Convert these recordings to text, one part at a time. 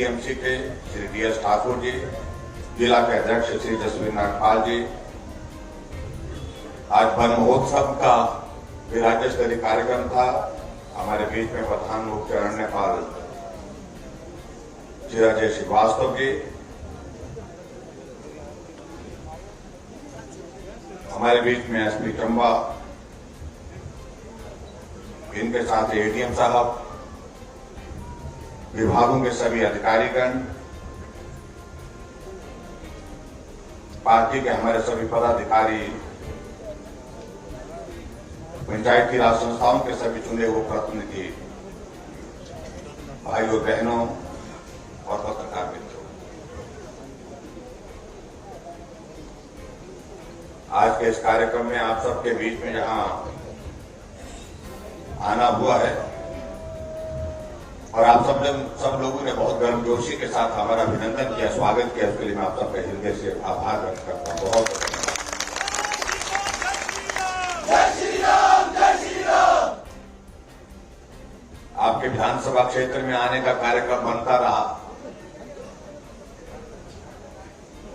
TMC के Shri DS Thakur ji, जिला के अध्यक्ष श्री जसवीर नागपाल जी, आज वन महोत्सव का भी राज्य स्तरीय कार्यक्रम था। हमारे बीच में प्रधान मुख्य अरण्यपाल श्री अजय श्रीवास्तव जी, हमारे बीच में SP चंबा, इनके साथ ADM साहब, विभागों के सभी अधिकारीगण, पार्टी के हमारे सभी पदाधिकारी, पंचायती राज संस्थाओं के सभी चुने हुए प्रतिनिधि, भाइयों बहनों और पत्रकार मित्रों, आज के इस कार्यक्रम में आप सबके बीच में जहां आना हुआ है और आप सब लोगों ने बहुत गर्मजोशी के साथ हमारा अभिनंदन किया, स्वागत किया, उसके लिए मैं आप सबका हृदय से आभार व्यक्त करता हूं। बहुत आपके विधानसभा क्षेत्र में आने का कार्यक्रम बनता रहा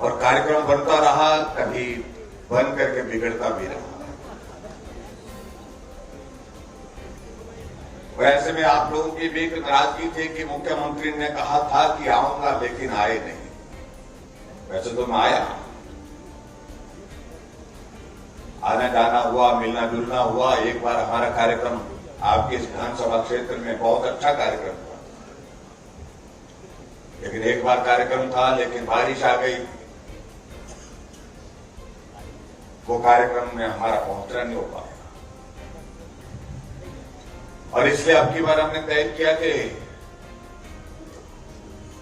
और कार्यक्रम बनता रहा, कभी बन करके बिगड़ता भी रहा। वैसे में आप लोगों की भी एक नाराजगी थी कि मुख्यमंत्री ने कहा था कि आऊंगा लेकिन आए नहीं। वैसे तो मैं आया, आना जाना हुआ, मिलना जुलना हुआ। एक बार हमारा कार्यक्रम आपके इस विधानसभा क्षेत्र में बहुत अच्छा कार्यक्रम था, लेकिन एक बार कार्यक्रम था, लेकिन बारिश आ गई, वो कार्यक्रम में हमारा पहुंचना नहीं हो पाया। और इसलिए अब की बार हमने तय किया कि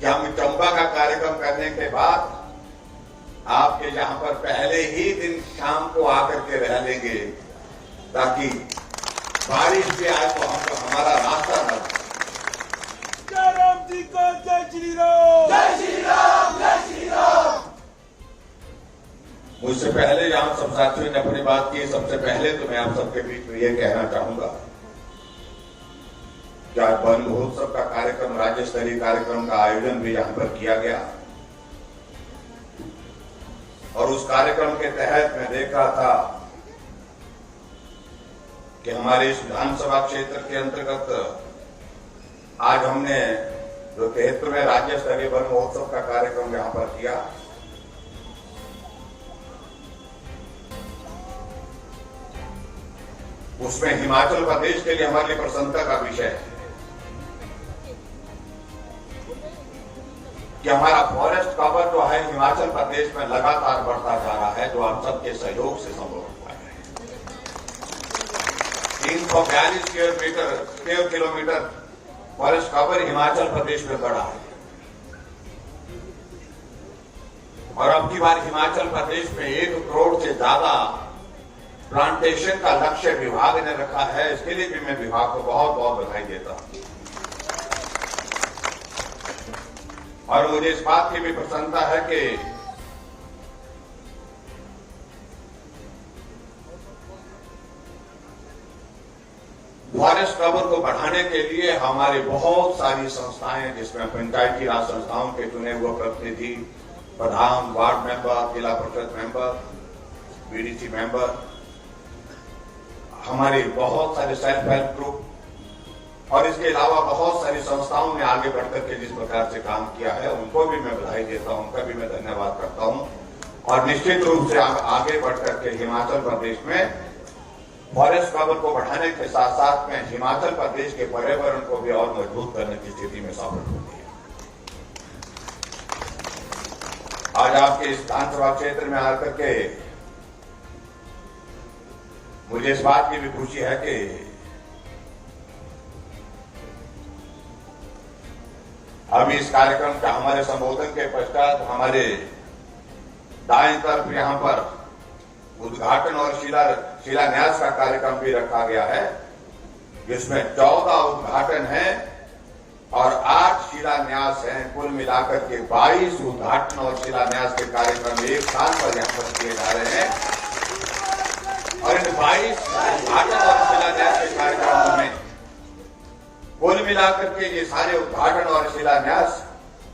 हम चंबा का कार्यक्रम करने के बाद आपके यहां पर पहले ही दिन शाम को आकर के रह लेंगे, ताकि बारिश भी आए तो हमको हमारा रास्ता न। जय राम जी को जय श्री राम, जय श्री राम, जय श्री राम। मुझसे पहले जहां सब साथियों ने अपनी बात की, सबसे पहले तो मैं आप सबके बीच में ये कहना चाहूंगा कि आज वन महोत्सव का कार्यक्रम, राज्य स्तरीय कार्यक्रम का आयोजन भी यहां पर किया गया और उस कार्यक्रम के तहत मैं देख रहा था कि हमारे इस विधानसभा क्षेत्र के अंतर्गत आज हमने जो 73वें राज्य स्तरीय वन महोत्सव का कार्यक्रम यहां पर किया, उसमें हिमाचल प्रदेश के लिए हमारे लिए प्रसन्नता का विषय है कि हमारा फॉरेस्ट कवर जो है हिमाचल प्रदेश में लगातार बढ़ता जा रहा है, जो आप सबके सहयोग से संभव हो पाया है। 342 square kilometre forest cover Himachal Pradesh में बढ़ा है और अब की बार हिमाचल प्रदेश में 1 करोड़ से ज्यादा प्लांटेशन का लक्ष्य विभाग ने रखा है। इसके लिए भी मैं विभाग को बहुत बहुत बधाई देता हूं और मुझे इस बात की भी प्रसन्नता है कि फॉरेस्ट कवर को बढ़ाने के लिए हमारे बहुत सारी संस्थाएं, जिसमें पंचायती राज संस्थाओं के चुने हुए प्रतिनिधि, प्रधान, वार्ड मेंबर, जिला परिषद मेंबर, BDC मेंबर, हमारे बहुत सारे सेल्फ हेल्प ग्रुप और इसके अलावा बहुत सारी संस्थाओं ने आगे बढ़कर के जिस प्रकार से काम किया है, उनको भी मैं बधाई देता हूं, उनका भी मैं धन्यवाद करता हूं और निश्चित रूप से आगे बढ़कर के हिमाचल प्रदेश में फॉरेस्ट कवर को बढ़ाने के साथ साथ में हिमाचल प्रदेश के पर्यावरण को भी और मजबूत करने की स्थिति में सफल होती है। आज आपके इस विधानसभा क्षेत्र में आकर के मुझे इस बात की भी खुशी है कि अभी इस कार्यक्रम का हमारे संबोधन के पश्चात हमारे दाएं तरफ यहां पर उद्घाटन और शिलान्यास का कार्यक्रम भी रखा गया है, जिसमें 14 उद्घाटन है और 8 शिलान्यास हैं। कुल मिलाकर के 22 उद्घाटन और शिलान्यास के कार्यक्रम एक साल पर यहां पर किए जा रहे हैं और इन 22 उद्घाटन और शिलान्यास के कार्यक्रमों में कुल मिलाकर के ये सारे उद्घाटन और शिलान्यास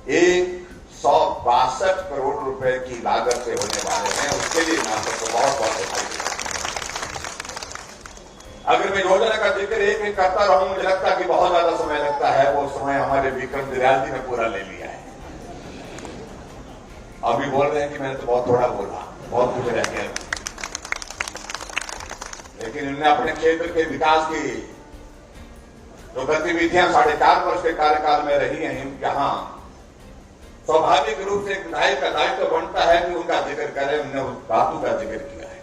162 करोड़ रुपए की लागत से होने वाले हैं। उसके लिए मैं आपको बहुत बहुत बधाई देता हूं। अगर मैं योजना का जिक्र एक एक करता रहूं, मुझे लगता है कि बहुत ज्यादा समय लगता है। वो समय हमारे विक्रम दरियाल जी ने पूरा ले लिया है। अभी बोल रहे हैं कि मैंने तो बहुत थोड़ा बोला, बहुत कुछ रह गया, लेकिन इन्होंने अपने क्षेत्र के विकास की जो गतिविधियां 4.5 वर्ष के कार्यकाल में रही हैं, यहाँ स्वाभाविक रूप से एक विधायक का दायित्व बनता है कि उनका जिक्र करें। उन्होंने उस बातों का जिक्र किया है।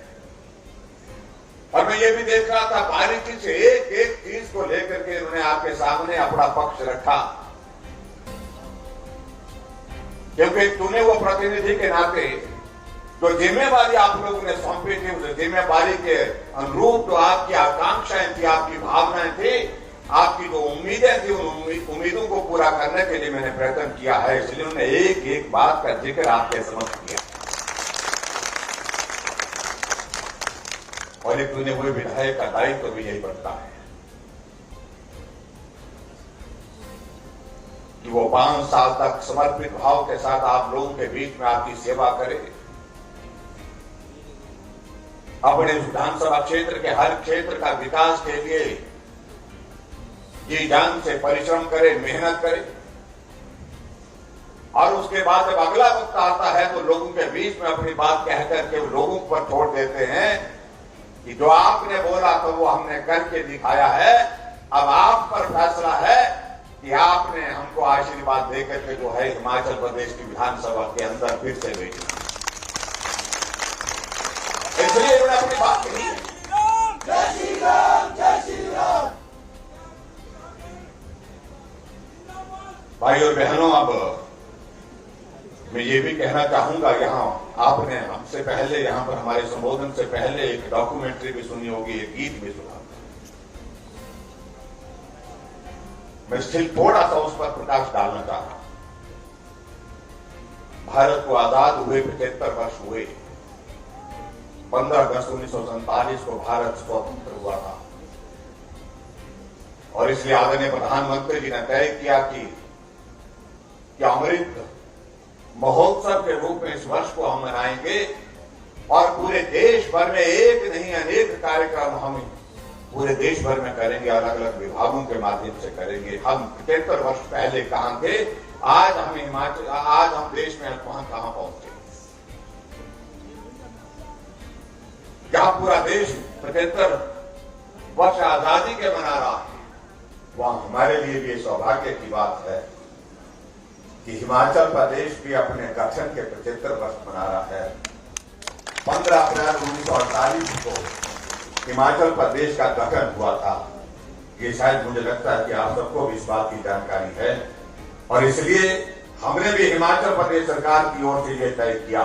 और मैं ये भी देख रहा था, बारीकी से एक एक चीज को लेकर के इन्होंने आपके सामने अपना पक्ष रखा, क्योंकि चुने वो प्रतिनिधि के नाते जो जिम्मेवारी आप लोगों ने सौंपी थी, उस जिम्मेवारी के अनुरूप जो आपकी आकांक्षाएं थी, आपकी भावनाएं थी, आपकी जो उम्मीदें थी, उन उम्मीदों को पूरा करने के लिए मैंने प्रयत्न किया है। इसलिए उन्होंने एक एक बात का जिक्र आपके समक्ष किया। और एक चुने हुए विधायक का दायित्व तो भी यही बनता है कि वो 5 साल तक समर्पित भाव के साथ आप लोगों के बीच में आपकी सेवा करे, अपने विधानसभा क्षेत्र के हर क्षेत्र का विकास के लिए जी जान से परिश्रम करे, मेहनत करे, और उसके बाद जब अगला वक्त आता है तो लोगों के बीच में अपनी बात कहकर के लोगों पर छोड़ देते हैं कि जो आपने बोला तो वो हमने करके दिखाया है। अब आप पर फैसला है कि आपने हमको आशीर्वाद देकर के जो है हिमाचल प्रदेश की विधानसभा के अंदर फिर से भेजना। इसलिए उन्होंने अपनी बात कही है। जय श्री राम, जय श्री राम। भाई और बहनों, अब मैं ये भी कहना चाहूंगा, यहाँ आपने हमसे पहले, यहाँ पर हमारे संबोधन से पहले एक डॉक्यूमेंट्री भी सुनी होगी, एक गीत भी सुना। मैं स्टिल थोड़ा सा उस पर प्रकाश डालना चाह रहा हूं। भारत को आजाद हुए 75 वर्ष हुए। 15 अगस्त 1947 को भारत स्वतंत्र हुआ था, और इसलिए आदरणीय प्रधानमंत्री जी ने तय किया कि अमृत महोत्सव के रूप में इस वर्ष को हम मनाएंगे, और पूरे देश भर में एक नहीं अनेक कार्यक्रम हम पूरे देश भर में करेंगे, अलग अलग विभागों के माध्यम से करेंगे। हम 75 वर्ष पहले कहां थे, आज हम हिमाचल, आज हम देश में वहां कहां पहुंचे। जहां पूरा देश 75 वर्ष आजादी के मना रहा है, वहां हमारे लिए भी सौभाग्य की बात है कि हिमाचल प्रदेश भी अपने गठन के 75 वर्ष मना रहा है। 15 अप्रैल 1948 को हिमाचल प्रदेश का गठन हुआ था। ये शायद मुझे लगता है कि आप सबको भी इस बात की जानकारी है, और इसलिए हमने भी हिमाचल प्रदेश सरकार की ओर से यह तय किया,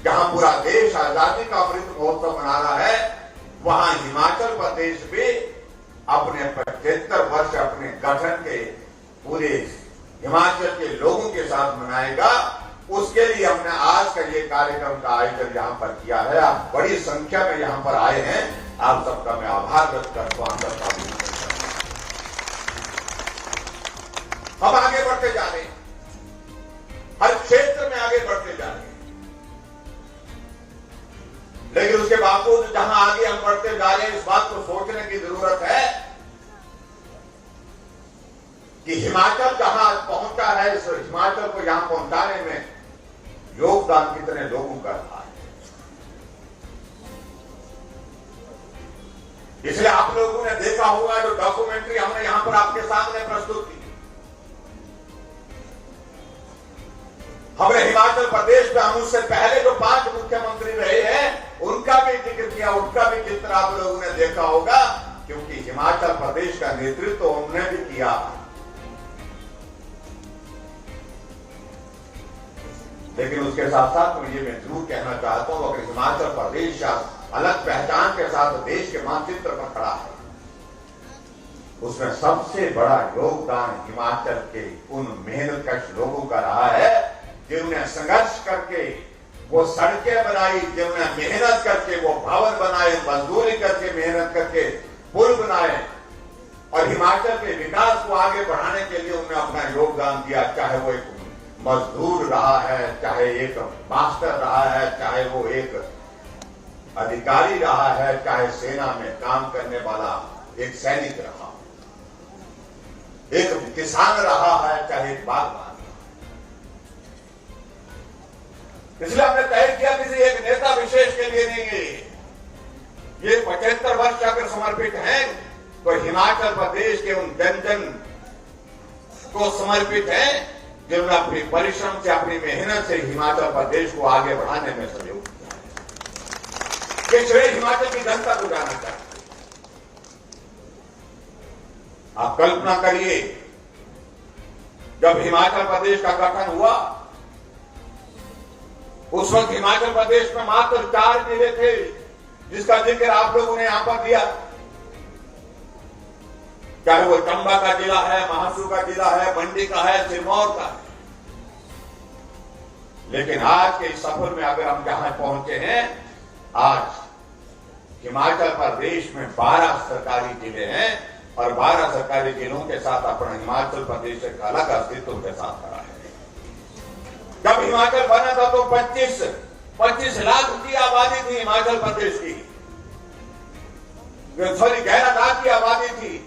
जहां पूरा देश आजादी का अमृत महोत्सव मना रहा है, वहां हिमाचल प्रदेश भी अपने 75 वर्ष अपने गठन के पूरे हिमाचल के लोगों के साथ मनाएगा। उसके लिए हमने आज का ये कार्यक्रम का आयोजन यहाँ पर किया है। आप बड़ी संख्या में यहाँ पर आए हैं, आप सबका मैं आभार व्यक्त करता हूं। हम आगे बढ़ते जा रहे हैं, हर क्षेत्र में आगे बढ़ते जा रहे हैं, लेकिन उसके बावजूद जहां आगे हम बढ़ते जा रहे हैं, इस बात को सोचने की जरूरत है कि हिमाचल जहां पहुंचा है, इस हिमाचल को यहां पहुंचाने में योगदान कितने लोगों का रहा है। इसलिए आप लोगों ने देखा होगा जो डॉक्यूमेंट्री हमने यहां पर आपके सामने प्रस्तुत की, हमने हिमाचल प्रदेश में हम उससे पहले जो 5 मुख्यमंत्री रहे हैं उनका भी जिक्र किया, उनका भी चित्र आप लोगों ने देखा होगा, क्योंकि हिमाचल प्रदेश का नेतृत्व उन्होंने भी किया। लेकिन उसके साथ साथ मैं ये जरूर कहना चाहता हूं, अगर हिमाचल प्रदेश अलग पहचान के साथ देश के मानचित्र पर खड़ा है, उसमें सबसे बड़ा योगदान हिमाचल के उन मेहनतकश लोगों का रहा है, जिन्होंने संघर्ष करके वो सड़कें बनाई, जिन्होंने मेहनत करके वो भवन बनाए, मजदूरी करके मेहनत करके पुल बनाए, और हिमाचल के विकास को आगे बढ़ाने के लिए उन्होंने अपना योगदान दिया। चाहे वो एक मजदूर रहा है, चाहे एक मास्टर रहा है, चाहे वो एक अधिकारी रहा है, चाहे सेना में काम करने वाला एक सैनिक रहा, एक किसान रहा है, चाहे एक बागबान। इसलिए हमने तय किया किसी एक नेता विशेष के लिए नहीं, ये 75 वर्ष अगर समर्पित हैं तो हिमाचल प्रदेश के उन जन जन को समर्पित हैं जिन्होंने अपनी परिश्रम से, अपनी मेहनत से हिमाचल प्रदेश को आगे बढ़ाने में सहयोग किया है। ये श्रेय हिमाचल की जनता को जाना चाहिए। आप कल्पना करिए, जब हिमाचल प्रदेश का गठन हुआ उस वक्त हिमाचल प्रदेश में मात्र 4 जिले थे जिसका जिक्र आप लोगों ने यहां पर दिया, चाहे वो चंबा का जिला है, महासू का जिला है, मंडी का है, सिरमौर का है। लेकिन आज के इस सफर में अगर हम जहां पहुंचे हैं, आज हिमाचल प्रदेश में 12 सरकारी जिले हैं और 12 सरकारी जिलों के साथ अपना हिमाचल प्रदेश एक अलग अस्तित्व के साथ खड़ा है। जब हिमाचल बना था तो 25 लाख की आबादी थी हिमाचल प्रदेश की, सॉरी 11 लाख की आबादी थी,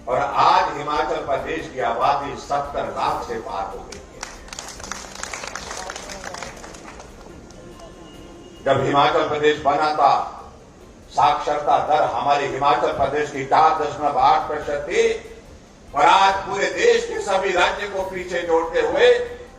और आज हिमाचल प्रदेश की आबादी 70 लाख से पार हो गई है। जब हिमाचल प्रदेश बना था, साक्षरता दर हमारे हिमाचल प्रदेश की 4.8% थी, और आज पूरे देश के सभी राज्य को पीछे जोड़ते हुए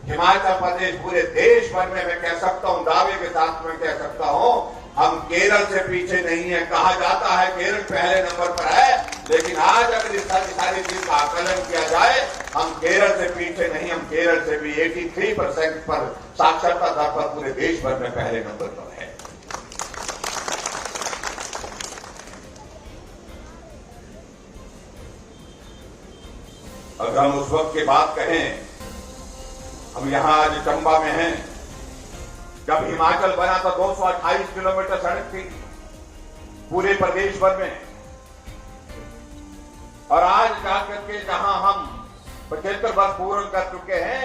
हिमाचल प्रदेश पूरे देश भर में, मैं कह सकता हूं, दावे के साथ मैं कह सकता हूं, हम केरल से पीछे नहीं है। कहा जाता है केरल पहले नंबर पर है, लेकिन आज अगर इस सारी चीज का आकलन किया जाए, हम केरल से पीछे नहीं, हम केरल से भी 83% पर साक्षरता दर पर पूरे देश भर में पहले नंबर पर है। अगर हम उस वक्त की बात कहें, हम यहां आज चंबा में हैं, जब हिमाचल बना था 228 किलोमीटर सड़क थी पूरे प्रदेश भर में, और आज जाकर के जहां हम 75 वर्ष पूर्ण कर चुके हैं,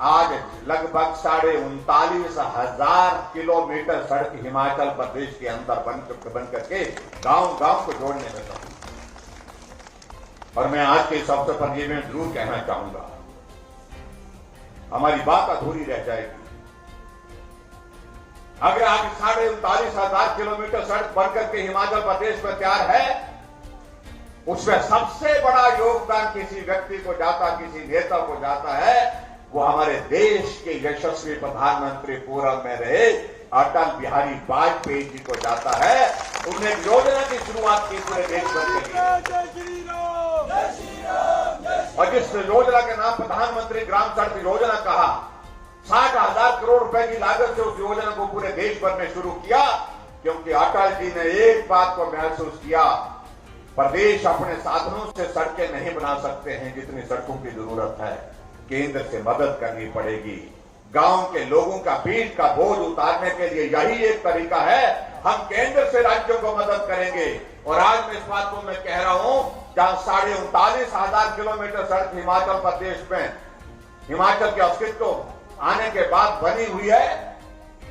आज लगभग 39,500 किलोमीटर सड़क हिमाचल प्रदेश के अंदर बन करके गांव-गांव को जोड़ने में सफल। और मैं आज के इस अवसर पर ये मैं जरूर कहना चाहूंगा, हमारी बात अधूरी रह जाएगी अगर आज 39,500 किलोमीटर सड़क बनकर के हिमाचल प्रदेश में तैयार है। उसमें सबसे बड़ा योगदान किसी व्यक्ति को जाता, किसी नेता को जाता है, वो हमारे देश के यशस्वी प्रधानमंत्री पूर्व में रहे अटल बिहारी वाजपेयी जी को जाता है। उन्होंने एक योजना की शुरुआत की पूरे देश भर के लिए, और जिस योजना के नाम प्रधानमंत्री ग्राम सड़क योजना कहा, 60,000 करोड़ रुपए की लागत से उस योजना को पूरे देश भर में शुरू किया, क्योंकि अटल जी ने एक बात को महसूस किया, प्रदेश अपने साधनों से सड़कें नहीं बना सकते हैं जितनी सड़कों की जरूरत है, केंद्र से मदद करनी पड़ेगी। गांव के लोगों का पीठ का बोझ उतारने के लिए यही एक तरीका है, हम केंद्र से राज्यों को मदद करेंगे। और आज मैं इस बात को मैं कह रहा हूं, जहां 39,500 किलोमीटर सड़क हिमाचल प्रदेश में, हिमाचल के अस्तित्व आने के बाद बनी हुई है,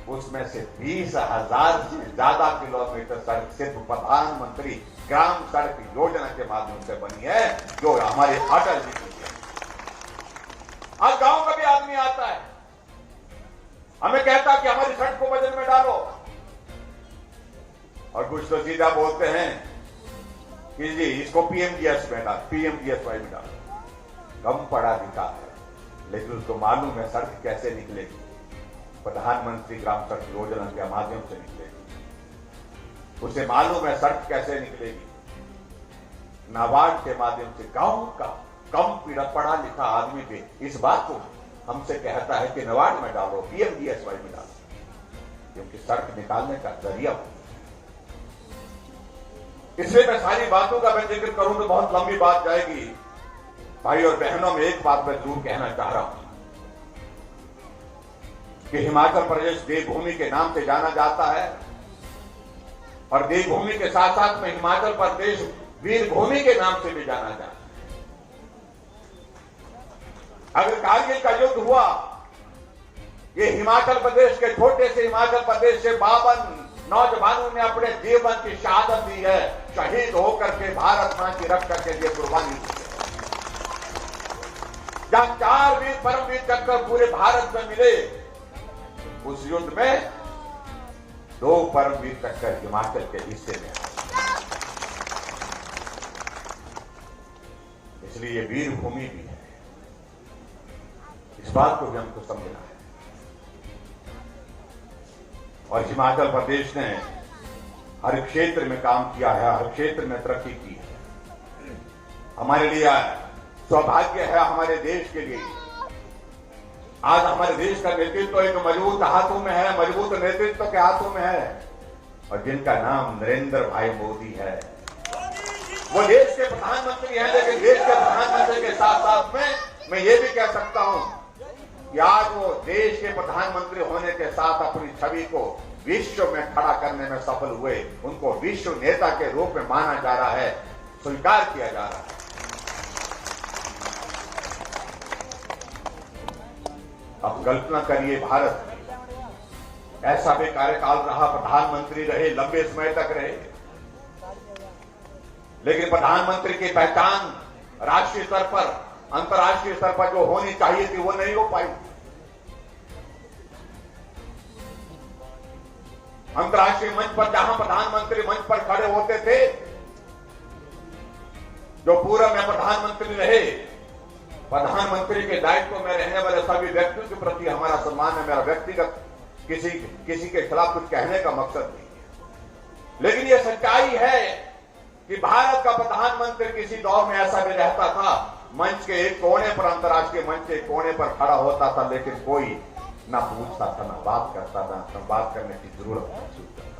उसमें से 20,000 से ज्यादा किलोमीटर सड़क सिर्फ प्रधानमंत्री ग्राम सड़क योजना के माध्यम से बनी है, जो हमारे अटल जी की है। आज गांव का भी आदमी आता है, हमें कहता कि हमारी सड़क को बजट में डालो, और कुछ तो सीधा बोलते हैं कि जी इसको पीएमजीएसवाई में डालो। कम पढ़ा लिखा है, लेकिन उसको मालूम है सड़क कैसे निकलेगी, प्रधानमंत्री ग्राम सड़क योजना के माध्यम से निकलेगी। उसे मालूम है सड़क कैसे निकलेगी, नाबार्ड के माध्यम से। गांव का कम पढ़ा लिखा आदमी भी इस बात को हमसे कहता है कि नाबार्ड में डालो, पीएमजीएसवाई में डालो, क्योंकि सड़क निकालने का जरिया हो। इसलिए मैं सारी बातों का मैं जिक्र करूं तो बहुत लंबी बात जाएगी। भाई और बहनों, में एक बात मैं जरूर कहना चाह रहा हूं कि हिमाचल प्रदेश देवभूमि के नाम से जाना जाता है, और देवभूमि के साथ साथ में हिमाचल प्रदेश वीर भूमि के नाम से भी जाना जाता है। अगर कारगिल का युद्ध हुआ, ये हिमाचल प्रदेश के छोटे से हिमाचल प्रदेश से 52 नौजवानों ने अपने जीवन की शहादत दी है, शहीद होकर के भारत मां की रक्षा के लिए कुर्बानी दी है। जहां 4 वीर परमवीर चक्र पूरे भारत में मिले, उस युद्ध में 2 परमवीर चक्र हिमाचल के हिस्से में आए। इसलिए ये वीर भूमि भी है, इस बात को भी हमको समझना है। और हिमाचल प्रदेश ने हर क्षेत्र में काम किया है, हर क्षेत्र में तरक्की की है। हमारे लिए सौभाग्य है, हमारे देश के लिए आज हमारे देश का नेतृत्व एक मजबूत हाथों में है, मजबूत नेतृत्व के हाथों में है, और जिनका नाम नरेंद्र भाई मोदी है। वो देश के प्रधानमंत्री हैं, लेकिन देश के प्रधानमंत्री के साथ साथ में मैं ये भी कह सकता हूं कि आज वो देश के प्रधानमंत्री होने के साथ अपनी छवि को विश्व में खड़ा करने में सफल हुए। उनको विश्व नेता के रूप में माना जा रहा है, स्वीकार किया जा रहा है। अब कल्पना करिए, भारत ऐसा भी कार्यकाल रहा, प्रधानमंत्री रहे, लंबे समय तक रहे, लेकिन प्रधानमंत्री की पहचान राष्ट्रीय स्तर पर, अंतर्राष्ट्रीय स्तर पर जो होनी चाहिए थी, वो नहीं हो पाई। अंतर्राष्ट्रीय मंच पर जहां प्रधानमंत्री मंच पर खड़े होते थे, जो पूर्व में प्रधानमंत्री रहे, प्रधानमंत्री के दायित्व में रहने वाले सभी व्यक्तियों के प्रति हमारा सम्मान है। मेरा व्यक्तिगत किसी के खिलाफ कुछ कहने का मकसद नहीं है, लेकिन यह सच्चाई है कि भारत का प्रधानमंत्री किसी दौर में ऐसा भी रहता था, मंच के एक कोने पर, अंतर्राष्ट्रीय मंच के एक कोने पर खड़ा होता था, लेकिन कोई ना पूछता था, ना बात करता था, ना बात करने की जरूरत महसूस करता।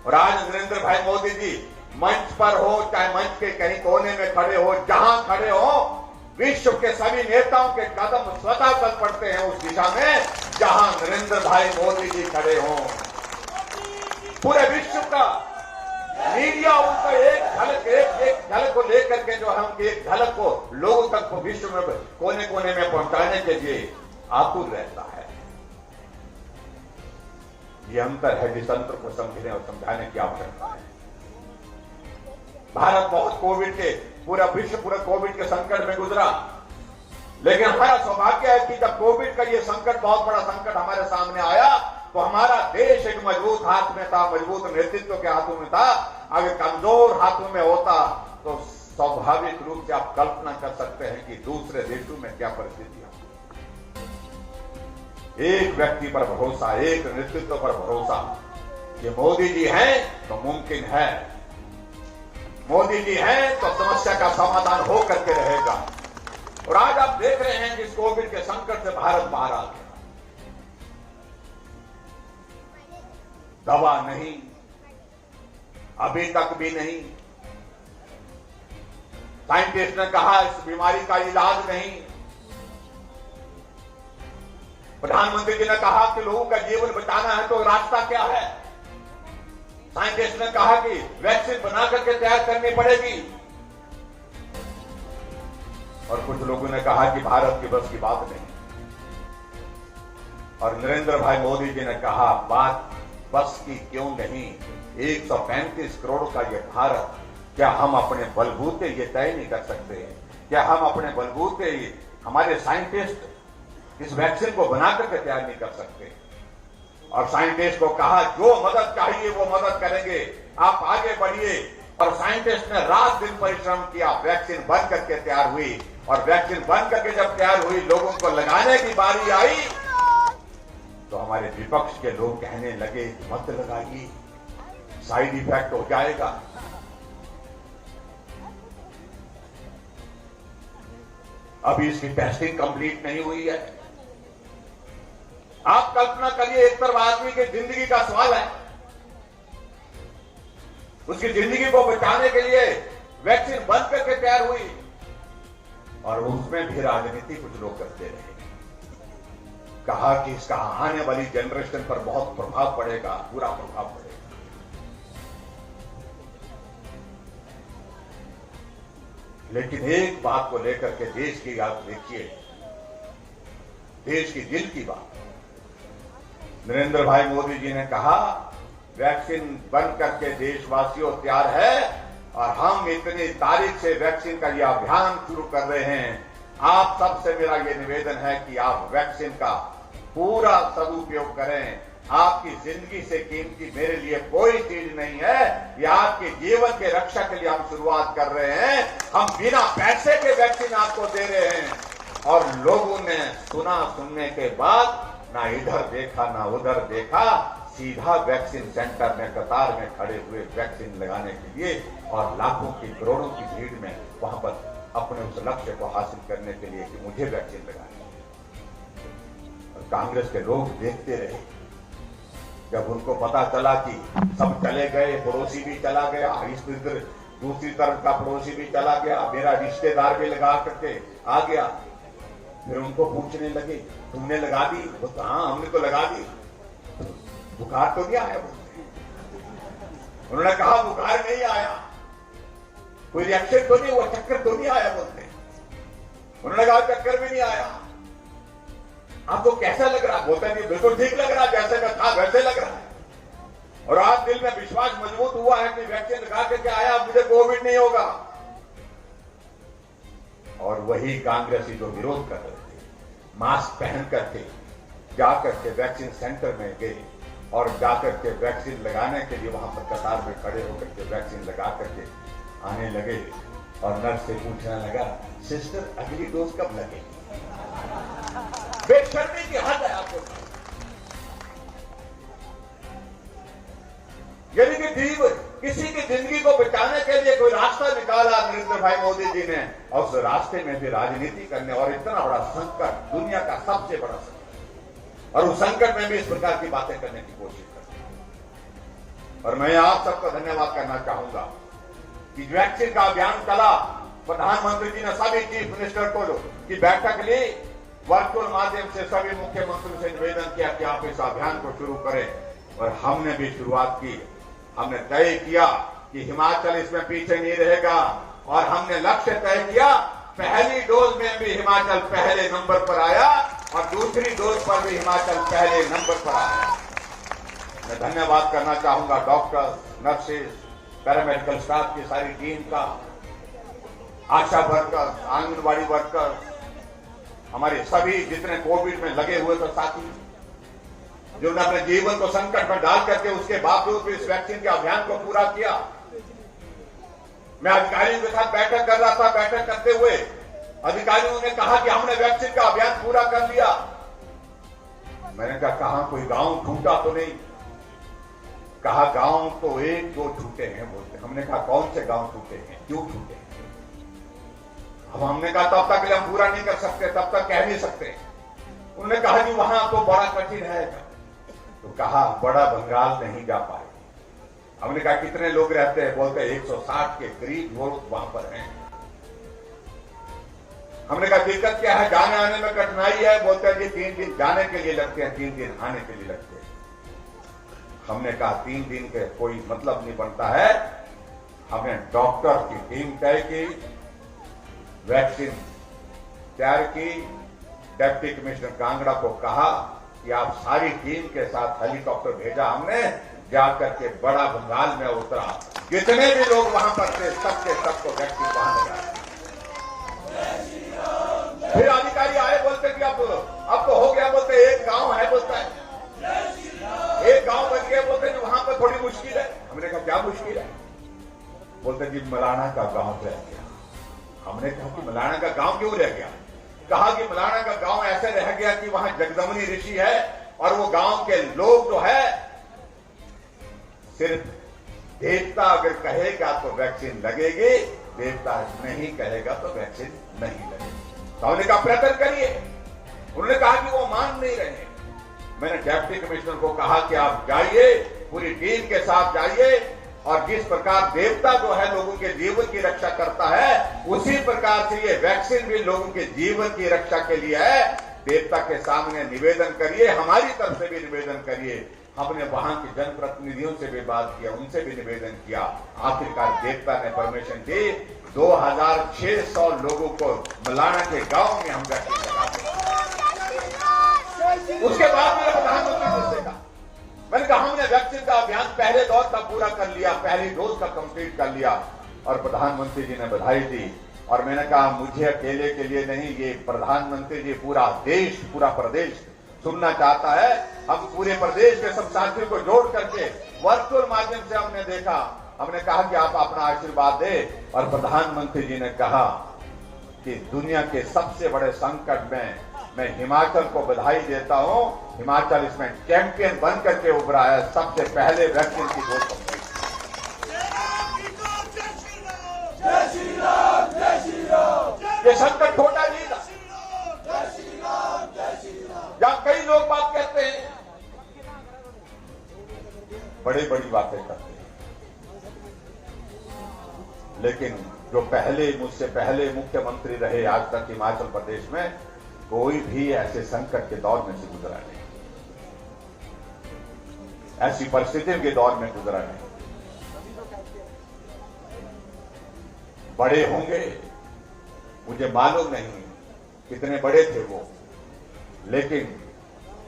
और आज नरेंद्र भाई मोदी जी मंच पर हो, चाहे मंच के कहीं कोने में खड़े हो, जहां खड़े हो, विश्व के सभी नेताओं के कदम स्वतः चल पड़ते हैं उस दिशा में जहां नरेंद्र भाई मोदी जी खड़े हों। पूरे विश्व का मीडिया उनका एक झलक को लेकर के, जो हम एक झलक को लोगों तक विश्व में कोने कोने में पहुंचाने के लिए आतुर रहता है। ये अंतर है जिस अंतर को समझने और समझाने की आवश्यकता है। भारत बहुत कोविड के, पूरा विश्व पूरा कोविड के संकट में गुजरा, लेकिन हमारा सौभाग्य है कि जब कोविड का ये संकट, बहुत बड़ा संकट हमारे सामने आया, तो हमारा देश एक मजबूत हाथ में था, मजबूत नेतृत्व के हाथों में था। अगर कमजोर हाथों में होता तो स्वाभाविक रूप से आप कल्पना कर सकते हैं कि दूसरे देशों में क्या परिस्थितियां। एक व्यक्ति पर भरोसा, एक नेतृत्व पर भरोसा, ये मोदी जी हैं तो मुमकिन है, मोदी जी हैं तो समस्या का समाधान हो करके रहेगा। और आज आप देख रहे हैं कि इस कोविड के संकट से भारत बाहर आ गया। दवा नहीं, अभी तक भी नहीं। साइंटिस्ट ने कहा इस बीमारी का इलाज नहीं। प्रधानमंत्री जी ने कहा कि लोगों का जीवन बचाना है तो रास्ता क्या है। साइंटिस्ट ने कहा कि वैक्सीन बना करके तैयार करनी पड़ेगी, और कुछ लोगों ने कहा कि भारत की बस की बात नहीं। और नरेंद्र भाई मोदी जी ने कहा बात बस की क्यों नहीं, 135 करोड़ का ये भारत, क्या हम अपने बलबूते ये तय नहीं कर सकते? क्या हम अपने बलबूते, हमारे साइंटिस्ट इस वैक्सीन को बना करके तैयार नहीं कर सकते? और साइंटिस्ट को कहा जो मदद चाहिए वो मदद करेंगे, आप आगे बढ़िए। और साइंटिस्ट ने रात दिन परिश्रम किया, वैक्सीन बन करके तैयार हुई। और वैक्सीन बन करके जब तैयार हुई, लोगों को लगाने की बारी आई, तो हमारे विपक्ष के लोग कहने लगे मत लगाइए, साइड इफेक्ट हो जाएगा। अभी इसकी टेस्टिंग कंप्लीट नहीं हुई है। आप कल्पना करिए, एक तरफ आदमी की जिंदगी का सवाल है, उसकी जिंदगी को बचाने के लिए वैक्सीन बन करके तैयार हुई, और उसमें भी राजनीति कुछ लोग करते रहे। कहा कि इसका आने वाली जनरेशन पर बहुत प्रभाव पड़ेगा, बुरा प्रभाव पड़ेगा। लेकिन एक बात को लेकर के देश की आप देखिए, देश की दिल की बात, नरेंद्र भाई मोदी जी ने कहा वैक्सीन बन करके देशवासियों तैयार है और हम इतनी तारीख से वैक्सीन का यह अभियान शुरू कर रहे हैं। आप सबसे मेरा ये निवेदन है कि आप वैक्सीन का पूरा सदुपयोग करें। आपकी जिंदगी से कीमती मेरे लिए कोई चीज नहीं है। ये आपके जीवन के रक्षा के लिए हम शुरुआत कर रहे हैं। हम बिना पैसे के वैक्सीन आपको दे रहे हैं। और लोगों ने सुनने के बाद ना इधर देखा ना उधर देखा, सीधा वैक्सीन सेंटर में कतार में खड़े हुए वैक्सीन लगाने के लिए और लाखों की करोड़ों की भीड़ में वहां पर अपने उस लक्ष्य को हासिल करने के लिए कि मुझे वैक्सीन लगानी है। और कांग्रेस के लोग देखते रहे। जब उनको पता चला कि सब चले गए, पड़ोसी भी चला गया, दूसरी तरफ का पड़ोसी भी चला गया, मेरा रिश्तेदार भी लगा करके आ गया, फिर उनको पूछने लगे तुमने लगा दी? वो कहा हमने तो लगा दी। बुखार तो नहीं आया बोलते। उन्होंने कहा बुखार नहीं आया, कोई रिएक्शन तो नहीं हुआ, चक्कर तो नहीं आया बोलते। उन्होंने कहा चक्कर भी नहीं आया। आपको कैसा लग रहा? बोलते नहीं बिल्कुल ठीक लग रहा, जैसे मैं था वैसे लग रहा है। और आज दिल में विश्वास मजबूत हुआ है कि वैक्सीन लगा के आया, मुझे कोविड नहीं होगा। और वही कांग्रेसी जो विरोध कर रहे थे, मास्क पहन करके जाकर के वैक्सीन सेंटर में गए और जाकर के वैक्सीन लगाने के लिए वहां पर कतार में खड़े होकर के वैक्सीन लगा करके आने लगे और नर्स से पूछने लगा सिस्टर अगली डोज कब लगेगी? बेशर्मी की हद है आपको। यानी कि किसी की जिंदगी को बचाने के लिए कोई रास्ता निकाला नरेंद्र भाई मोदी जी ने, और उस रास्ते में भी राजनीति करने और इतना बड़ा संकट, दुनिया का सबसे बड़ा संकट, और उस संकट में भी इस प्रकार की बातें करने की कोशिश करते। और मैं आप सबका धन्यवाद करना चाहूंगा कि वैक्सीन का अभियान चला। प्रधानमंत्री जी ने सभी चीफ मिनिस्टर को की बैठक ली, वर्चुअल माध्यम से सभी मुख्यमंत्री से निवेदन किया कि आप इस अभियान को शुरू करें। और हमने भी शुरुआत की। हमने तय किया कि हिमाचल इसमें पीछे नहीं रहेगा और हमने लक्ष्य तय किया, पहली डोज में भी हिमाचल पहले नंबर पर आया और दूसरी डोज पर भी हिमाचल पहले नंबर पर आया। मैं धन्यवाद करना चाहूंगा डॉक्टर, नर्सेज, पैरामेडिकल स्टाफ की सारी टीम का, आशा वर्कर्स, आंगनबाड़ी वर्कर्स, हमारे सभी जितने कोविड में लगे हुए थे साथी, जिन्होंने अपने जीवन को संकट में डाल करके उसके बावजूद भी इस वैक्सीन के अभियान को पूरा किया। मैं अधिकारियों के साथ बैठक कर रहा था। बैठक करते हुए अधिकारियों ने कहा कि हमने वैक्सीन का अभियान पूरा कर लिया। मैंने कहा कोई गांव छूटा तो नहीं? कहा गांव तो एक दो छूटे हैं बोलते। हमने कहा कौन से गांव छूटे हैं, क्यों छूटे हैं? अब हमने कहा तब तक के लिए हम पूरा नहीं कर सकते, तब तक कह नहीं सकते। उन्होंने कहा कि वहां तो बड़ा कठिन है। तो कहा बड़ा बंगाल नहीं जा पाए। हमने कहा कितने लोग रहते हैं? बोलते 160 के करीब लोग वहां पर हैं। हमने कहा दिक्कत क्या है? जाने आने में कठिनाई है। बोलते हैं जी 3 दिन जाने के लिए लगते हैं, 3 दिन आने के लिए लगते हैं। हमने कहा 3 दिन के कोई मतलब नहीं बनता है। हमने डॉक्टर की टीम तय की, वैक्सीन तैयार की, डिप्टी कमिश्नर कांगड़ा को कहा कि आप सारी टीम के साथ हेलीकॉप्टर भेजा हमने, जाकर के बड़ा बंगाल में उतरा। जितने भी लोग वहां पर थे सबके सबको वैक्सीन वहां लगाया। फिर अधिकारी आए, बोलते कि अब तो हो गया। बोलते एक गांव है, बोलता है एक गांव बच गया। बोलते वहां पर थोड़ी मुश्किल है। हमने कहा क्या मुश्किल है? बोलते जी मलाना का गांव रह गया। हमने कहा कि मलाना का गांव क्यों रह गया? कहा कि मलाना का गांव ऐसे रह गया कि वहां जगदम्बनी ऋषि है और वो गांव के लोग जो है सिर्फ देवता अगर कहेगा तो वैक्सीन लगेगी, देवता नहीं कहेगा तो वैक्सीन नहीं लगेगी। तो हमने कहा प्रयत्न करिए। उन्होंने कहा कि वो मान नहीं रहे। मैंने डिप्टी कमिश्नर को कहा कि आप जाइए, पूरी टीम के साथ जाइए और जिस प्रकार देवता जो है लोगों के जीवन की रक्षा करता है, उसी प्रकार से ये वैक्सीन भी लोगों के जीवन की रक्षा के लिए है। देवता के सामने निवेदन करिए, हमारी तरफ से भी निवेदन करिए हमने वहां के जनप्रतिनिधियों से भी बात किया, उनसे भी निवेदन किया। आखिरकार देवता ने परमिशन दी। 2600 लोगों को मलाना के गांव में हम वैक्सीन लगाते। उसके बाद मेरे प्रधानमंत्री से कहा, मैंने कहा हमने वैक्सीन का अभियान पहले दौर का पूरा कर लिया, पहली डोज का कंप्लीट कर लिया। और प्रधानमंत्री जी ने बधाई दी। और मैंने कहा मुझे अकेले के लिए नहीं, ये प्रधानमंत्री जी पूरा देश, पूरा प्रदेश सुनना चाहता है। हम पूरे प्रदेश के सब साथियों को जोड़ करके वर्चुअल माध्यम से हमने देखा। हमने कहा कि आप अपना आशीर्वाद दे। और प्रधानमंत्री जी ने कहा कि दुनिया के सबसे बड़े संकट में मैं हिमाचल को बधाई देता हूं। हिमाचल इसमें चैंपियन बन करके उभरा है, सबसे पहले वैक्सीन की डोज कंप्लीट। ये संकट छोटा नहीं था। जहां कई लोग बात कहते हैं, बड़ी बड़ी बातें करते हैं, लेकिन जो पहले मुझसे पहले मुख्यमंत्री रहे आज तक हिमाचल प्रदेश में, कोई भी ऐसे संकट के दौर में से गुजरा नहीं, ऐसी परिस्थितियों के दौर में गुजरा नहीं। बड़े होंगे, मुझे मालूम नहीं कितने बड़े थे वो, लेकिन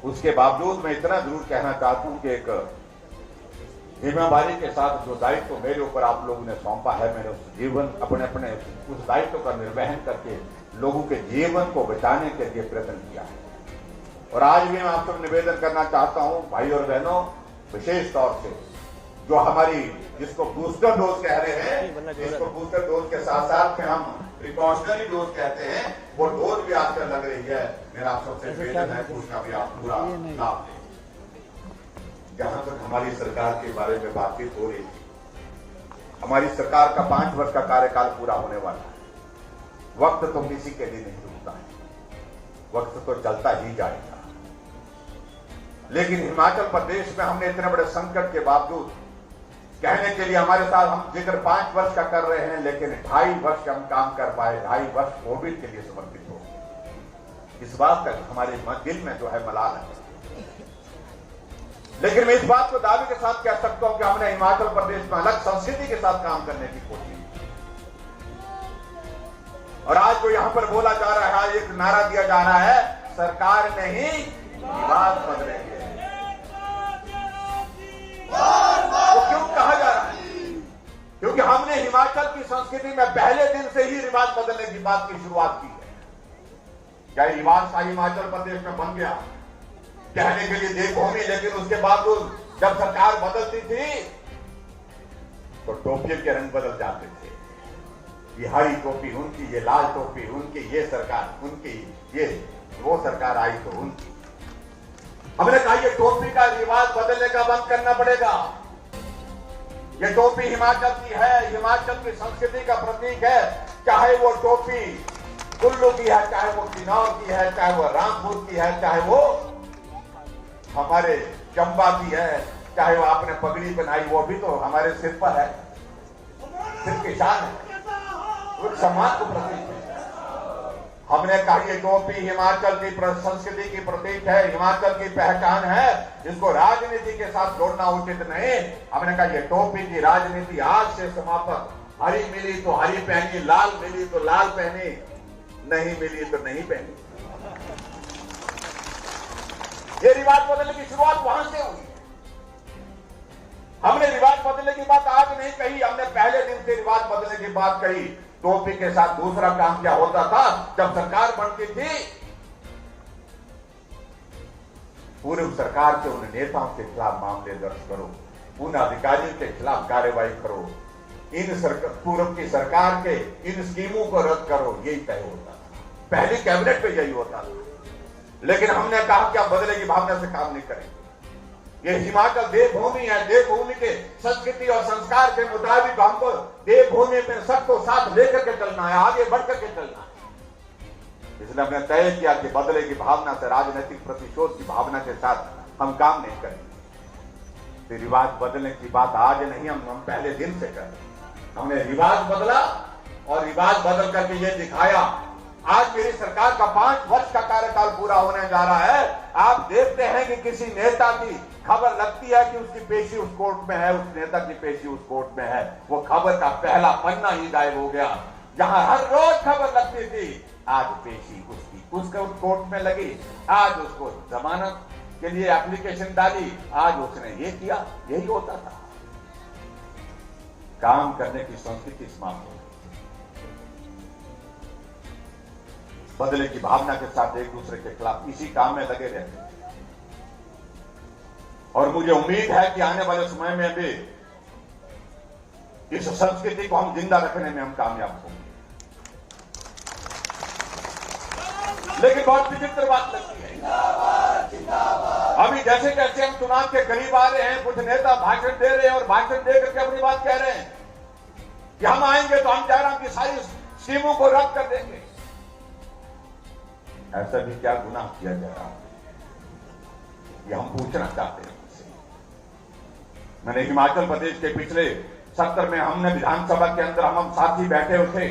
उसके बावजूद मैं इतना जरूर कहना चाहता हूं कि एक ईमानदारी के साथ जो दायित्व मेरे ऊपर आप लोगों ने सौंपा है, मैंने उस जीवन अपने अपने उस दायित्व का निर्वहन करके लोगों के जीवन को बचाने के लिए प्रयत्न किया है। और आज भी मैं आपसे निवेदन करना चाहता हूं भाई और बहनों, विशेष तौर से जो हमारी जिसको बूस्टर डोज कह रहे हैं, जिसको बूस्टर डोज के साथ साथ में हम प्रिकॉशनरी डोज कहते हैं, वो डोज भी आजकल लग रही है। मेरा आप सबसे निवेदन है कि उसका भी आप पूरा लाभ लें। जहां तक हमारी सरकार के बारे में बातचीत हो रही थी, हमारी सरकार का 5 वर्ष का कार्यकाल पूरा होने वाला है। वक्त तो किसी के लिए नहीं रुकता है, वक्त तो चलता ही जाएगा। लेकिन हिमाचल प्रदेश में हमने इतने बड़े संकट के बावजूद, कहने के लिए हमारे साथ हम जिक्र 5 वर्ष का कर रहे हैं, लेकिन 2.5 वर्ष हम काम कर पाए। 2.5 वर्ष कोविड के लिए समर्पित हो गए। इस बात का हमारे दिल में जो है मलाल है। लेकिन मैं इस बात को दावे के साथ कह सकता हूं कि हमने हिमाचल प्रदेश में अलग संस्कृति के साथ काम करने की कोशिश की। और आज जो यहां पर बोला जा रहा है, एक नारा दिया जा रहा है, सरकार नहीं रिवाज बदलेंगे। तो क्यों कहा जा रहा है? क्योंकि हमने हिमाचल की संस्कृति में पहले दिन से ही रिवाज बदलने की बात की शुरुआत की है। क्या रिवाज सा हिमाचल प्रदेश में बन गया कहने के लिए देवभूमि, लेकिन उसके बावजूद जब सरकार बदलती थी तो टोपियों के रंग बदल जाते थे। ये हरी टोपी उनकी, ये लाल टोपी उनकी, ये सरकार उनकी, ये वो सरकार आई तो उनकी। हमने कहा ये टोपी का रिवाज बदलने का बंद करना पड़ेगा। ये टोपी हिमाचल की है, हिमाचल की संस्कृति का प्रतीक है। चाहे वो टोपी कुल्लू की है, चाहे वो किन्नौर की है, चाहे वो रामपुर की है, चाहे वो हमारे चंबा की है, चाहे वो आपने पगड़ी बनाई वो भी तो हमारे सिर पर है, सिर की शान है, वो सम्मान को प्रतीक है। हमने कहा ये टोपी हिमाचल की संस्कृति की प्रतीक है, हिमाचल की पहचान है, इसको राजनीति के साथ जोड़ना उचित नहीं। हमने कहा ये टोपी की राजनीति आज से समाप्त। हरी मिली तो हरी पहनी, लाल मिली तो लाल पहनी, नहीं मिली तो नहीं पहनी। ये रिवाज बदलने की शुरुआत वहां से हुई। हमने रिवाज बदलने की बात आज नहीं कही, हमने पहले दिन से रिवाज बदलने की बात कही। टोपी के साथ दूसरा काम क्या होता था, जब सरकार बनती थी पूर्व सरकार के उन नेताओं के खिलाफ मामले दर्ज करो, उन अधिकारियों के खिलाफ कार्रवाई करो, इन पूर्व की सरकार के इन स्कीमों को रद्द करो, यही तय होता था। पहली कैबिनेट पे यही होता था। लेकिन हमने कहा कि आप बदले की भावना से काम नहीं करेंगे। ये हिमाचल देवभूमि है, देवभूमि के संस्कृति और संस्कार के मुताबिक हमको देवभूमि में सबको साथ लेकर के चलना है, आगे बढ़कर के चलना है। इसलिए हमने तय किया कि बदले की भावना से, राजनीतिक प्रतिशोध की भावना के साथ हम काम नहीं करेंगे। तो रिवाज बदलने की बात आज नहीं, हम पहले दिन से कर रहे हैं। हमने रिवाज बदला और रिवाज बदल करके ये दिखाया आज मेरी सरकार का 5 वर्ष का कार्यकाल पूरा होने जा रहा है। आप देखते हैं कि किसी नेता की खबर लगती है कि उसकी पेशी उस कोर्ट में है, उस नेता की पेशी उस कोर्ट में है, वो खबर का पहला पन्ना ही गायब हो गया। जहां हर रोज खबर लगती थी, आज पेशी उसकी उसका उस कोर्ट में लगी, आज उसको जमानत के लिए एप्लीकेशन डाली, आज उसने ये किया। यही होता था। काम करने की संस्कृति समाप्त हो गई। बदले की भावना के साथ एक दूसरे के खिलाफ इसी काम में लगे रहते हैं। और मुझे उम्मीद है कि आने वाले समय में भी इस संस्कृति को हम जिंदा रखने में हम कामयाब होंगे। लेकिन बहुत विचित्र बात लगती है, अभी जैसे जैसे हम चुनाव के करीब आ रहे हैं, कुछ नेता भाषण दे रहे हैं और भाषण दे करके अपनी बात कह रहे हैं कि हम आएंगे तो हम जयराम की सारी स्कीमों को रद्द कर देंगे। ऐसा भी क्या गुनाह किया जा रहा है, ये हम पूछना चाहते हैं उनसे। मैंने हिमाचल प्रदेश के पिछले सत्र में हमने विधानसभा के अंदर हम साथी बैठे हुए थे।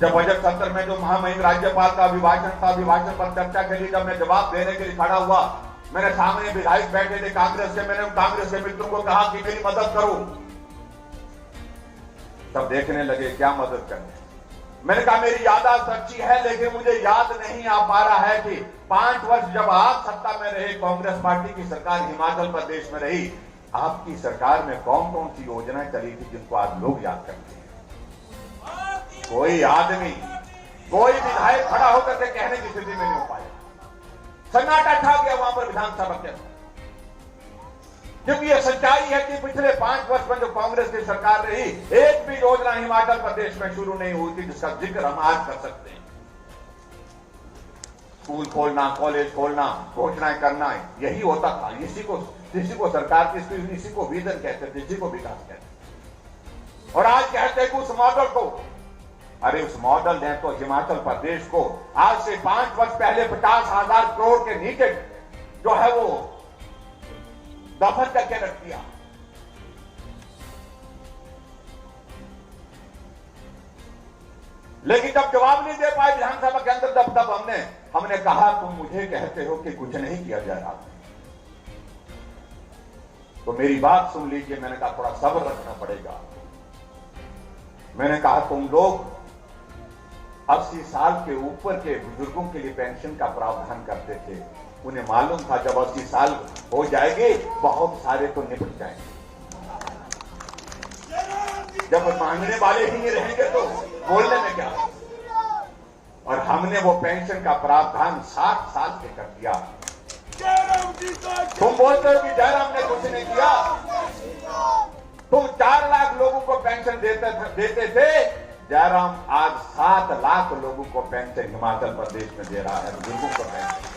जब बजट सत्र में जो महामहिम राज्यपाल का अभिभाषण था, अभिभाषण पर चर्चा के लिए जब मैं जवाब देने के लिए खड़ा हुआ, मैंने सामने विधायक बैठे थे कांग्रेस के, मैंने कांग्रेस के मित्रों को कहा कि मेरी मदद करो। तब देखने लगे क्या मदद करने। मैंने कहा मेरी याददाश्त अच्छी है, लेकिन मुझे याद नहीं आ पा रहा है कि 5 वर्ष जब आप सत्ता में रहे, कांग्रेस पार्टी की सरकार हिमाचल प्रदेश में रही, आपकी सरकार में कौन कौन सी योजनाएं चली थी जिनको आज लोग याद करते हैं। कोई आदमी, कोई विधायक खड़ा होकर के कहने की स्थिति में नहीं हो पाया। सन्नाटा छा गया वहां पर विधानसभा के अंदर। क्योंकि यह सच्चाई है कि पिछले 5 वर्ष में जो कांग्रेस की सरकार रही, एक भी योजना हिमाचल प्रदेश में शुरू नहीं हुई थी जिसका जिक्र हम आज कर सकते हैं। स्कूल खोलना, कॉलेज खोलना, घोषणाएं करना, यही होता था। इसी को सरकार की, इसी को विजन कहते थे, इसी को विकास कहते। और आज कहते हैं कि उस मॉडल को, अरे उस मॉडल ने तो हिमाचल प्रदेश को आज से 5 वर्ष पहले 50,000 करोड़ के नीचे जो है वो दफन करके रख दिया। लेकिन जब जवाब नहीं दे पाए विधानसभा के अंदर, तब हमने कहा तुम मुझे कहते हो कि कुछ नहीं किया जा रहा, तो मेरी बात सुन लीजिए। मैंने कहा थोड़ा सब्र रखना पड़ेगा। मैंने कहा तुम लोग 80 साल के ऊपर के बुजुर्गों के लिए पेंशन का प्रावधान करते थे, उन्हें मालूम था जब 80 साल हो जाएंगे बहुत सारे तो निपट जाएंगे, जब मांगने वाले ही नहीं रहेंगे तो बोलने में क्या। और हमने वो पेंशन का प्रावधान 60 साल के कर दिया। तुम बोलते हो कि जयराम ने कुछ नहीं किया। तुम 4 लाख लोगों को पेंशन देते थे, जयराम आज 7 लाख लोगों को पेंशन हिमाचल प्रदेश में दे रहा है, बुजुर्गों को पेंशन।